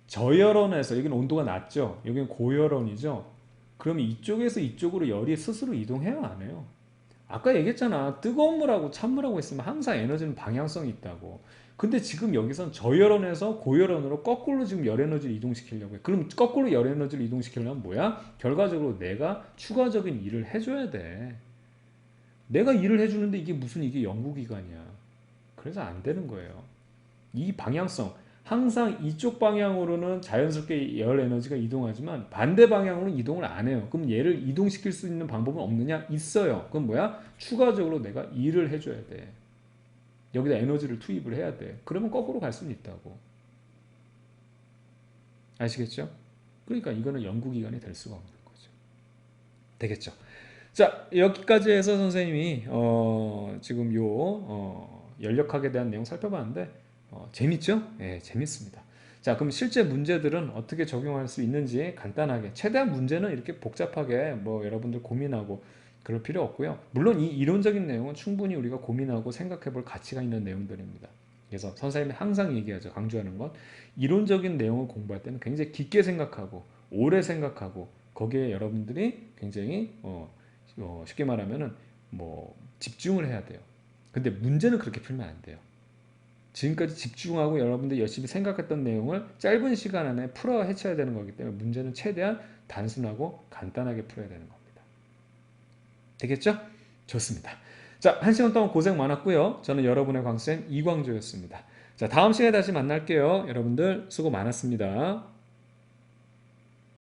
저열원에서 여기는 온도가 낮죠. 여기는 고열원이죠. 그러면 이쪽에서 이쪽으로 열이 스스로 이동해요, 안 해요? 아까 얘기했잖아. 뜨거운 물하고 찬물하고 있으면 항상 에너지는 방향성이 있다고. 근데 지금 여기선 저열원에서 고열원으로 거꾸로 지금 열에너지를 이동시키려고 해. 그럼 거꾸로 열에너지를 이동시키려면 뭐야? 결과적으로 내가 추가적인 일을 해줘야 돼. 내가 일을 해주는데 이게 무슨 이게 연구기관이야. 그래서 안 되는 거예요. 이 방향성. 항상 이쪽 방향으로는 자연스럽게 열 에너지가 이동하지만 반대 방향으로는 이동을 안 해요. 그럼 얘를 이동시킬 수 있는 방법은 없느냐? 있어요. 그럼 뭐야? 추가적으로 내가 일을 해줘야 돼. 여기다 에너지를 투입을 해야 돼. 그러면 거꾸로 갈 수는 있다고. 아시겠죠? 그러니까 이거는 연구기관이 될 수가 없는 거죠. 되겠죠? 자, 여기까지 해서 선생님이 지금 연력학에 대한 내용 살펴봤는데 재밌죠? 예, 재밌습니다. 자, 그럼 실제 문제들은 어떻게 적용할 수 있는지 간단하게, 최대한 문제는 이렇게 복잡하게 뭐 여러분들 고민하고 그럴 필요 없고요. 물론 이 이론적인 내용은 충분히 우리가 고민하고 생각해 볼 가치가 있는 내용들입니다. 그래서 선생님이 항상 얘기하죠. 강조하는 건 이론적인 내용을 공부할 때는 굉장히 깊게 생각하고 오래 생각하고 거기에 여러분들이 굉장히 쉽게 말하면은 뭐 집중을 해야 돼요. 근데 문제는 그렇게 풀면 안 돼요. 지금까지 집중하고 여러분들이 열심히 생각했던 내용을 짧은 시간 안에 풀어 헤쳐야 되는 거기 때문에 문제는 최대한 단순하고 간단하게 풀어야 되는 겁니다. 되겠죠? 좋습니다. 자, 1시간 동안 고생 많았고요. 저는 여러분의 광쌤 이광조였습니다. 자, 다음 시간에 다시 만날게요. 여러분들 수고 많았습니다.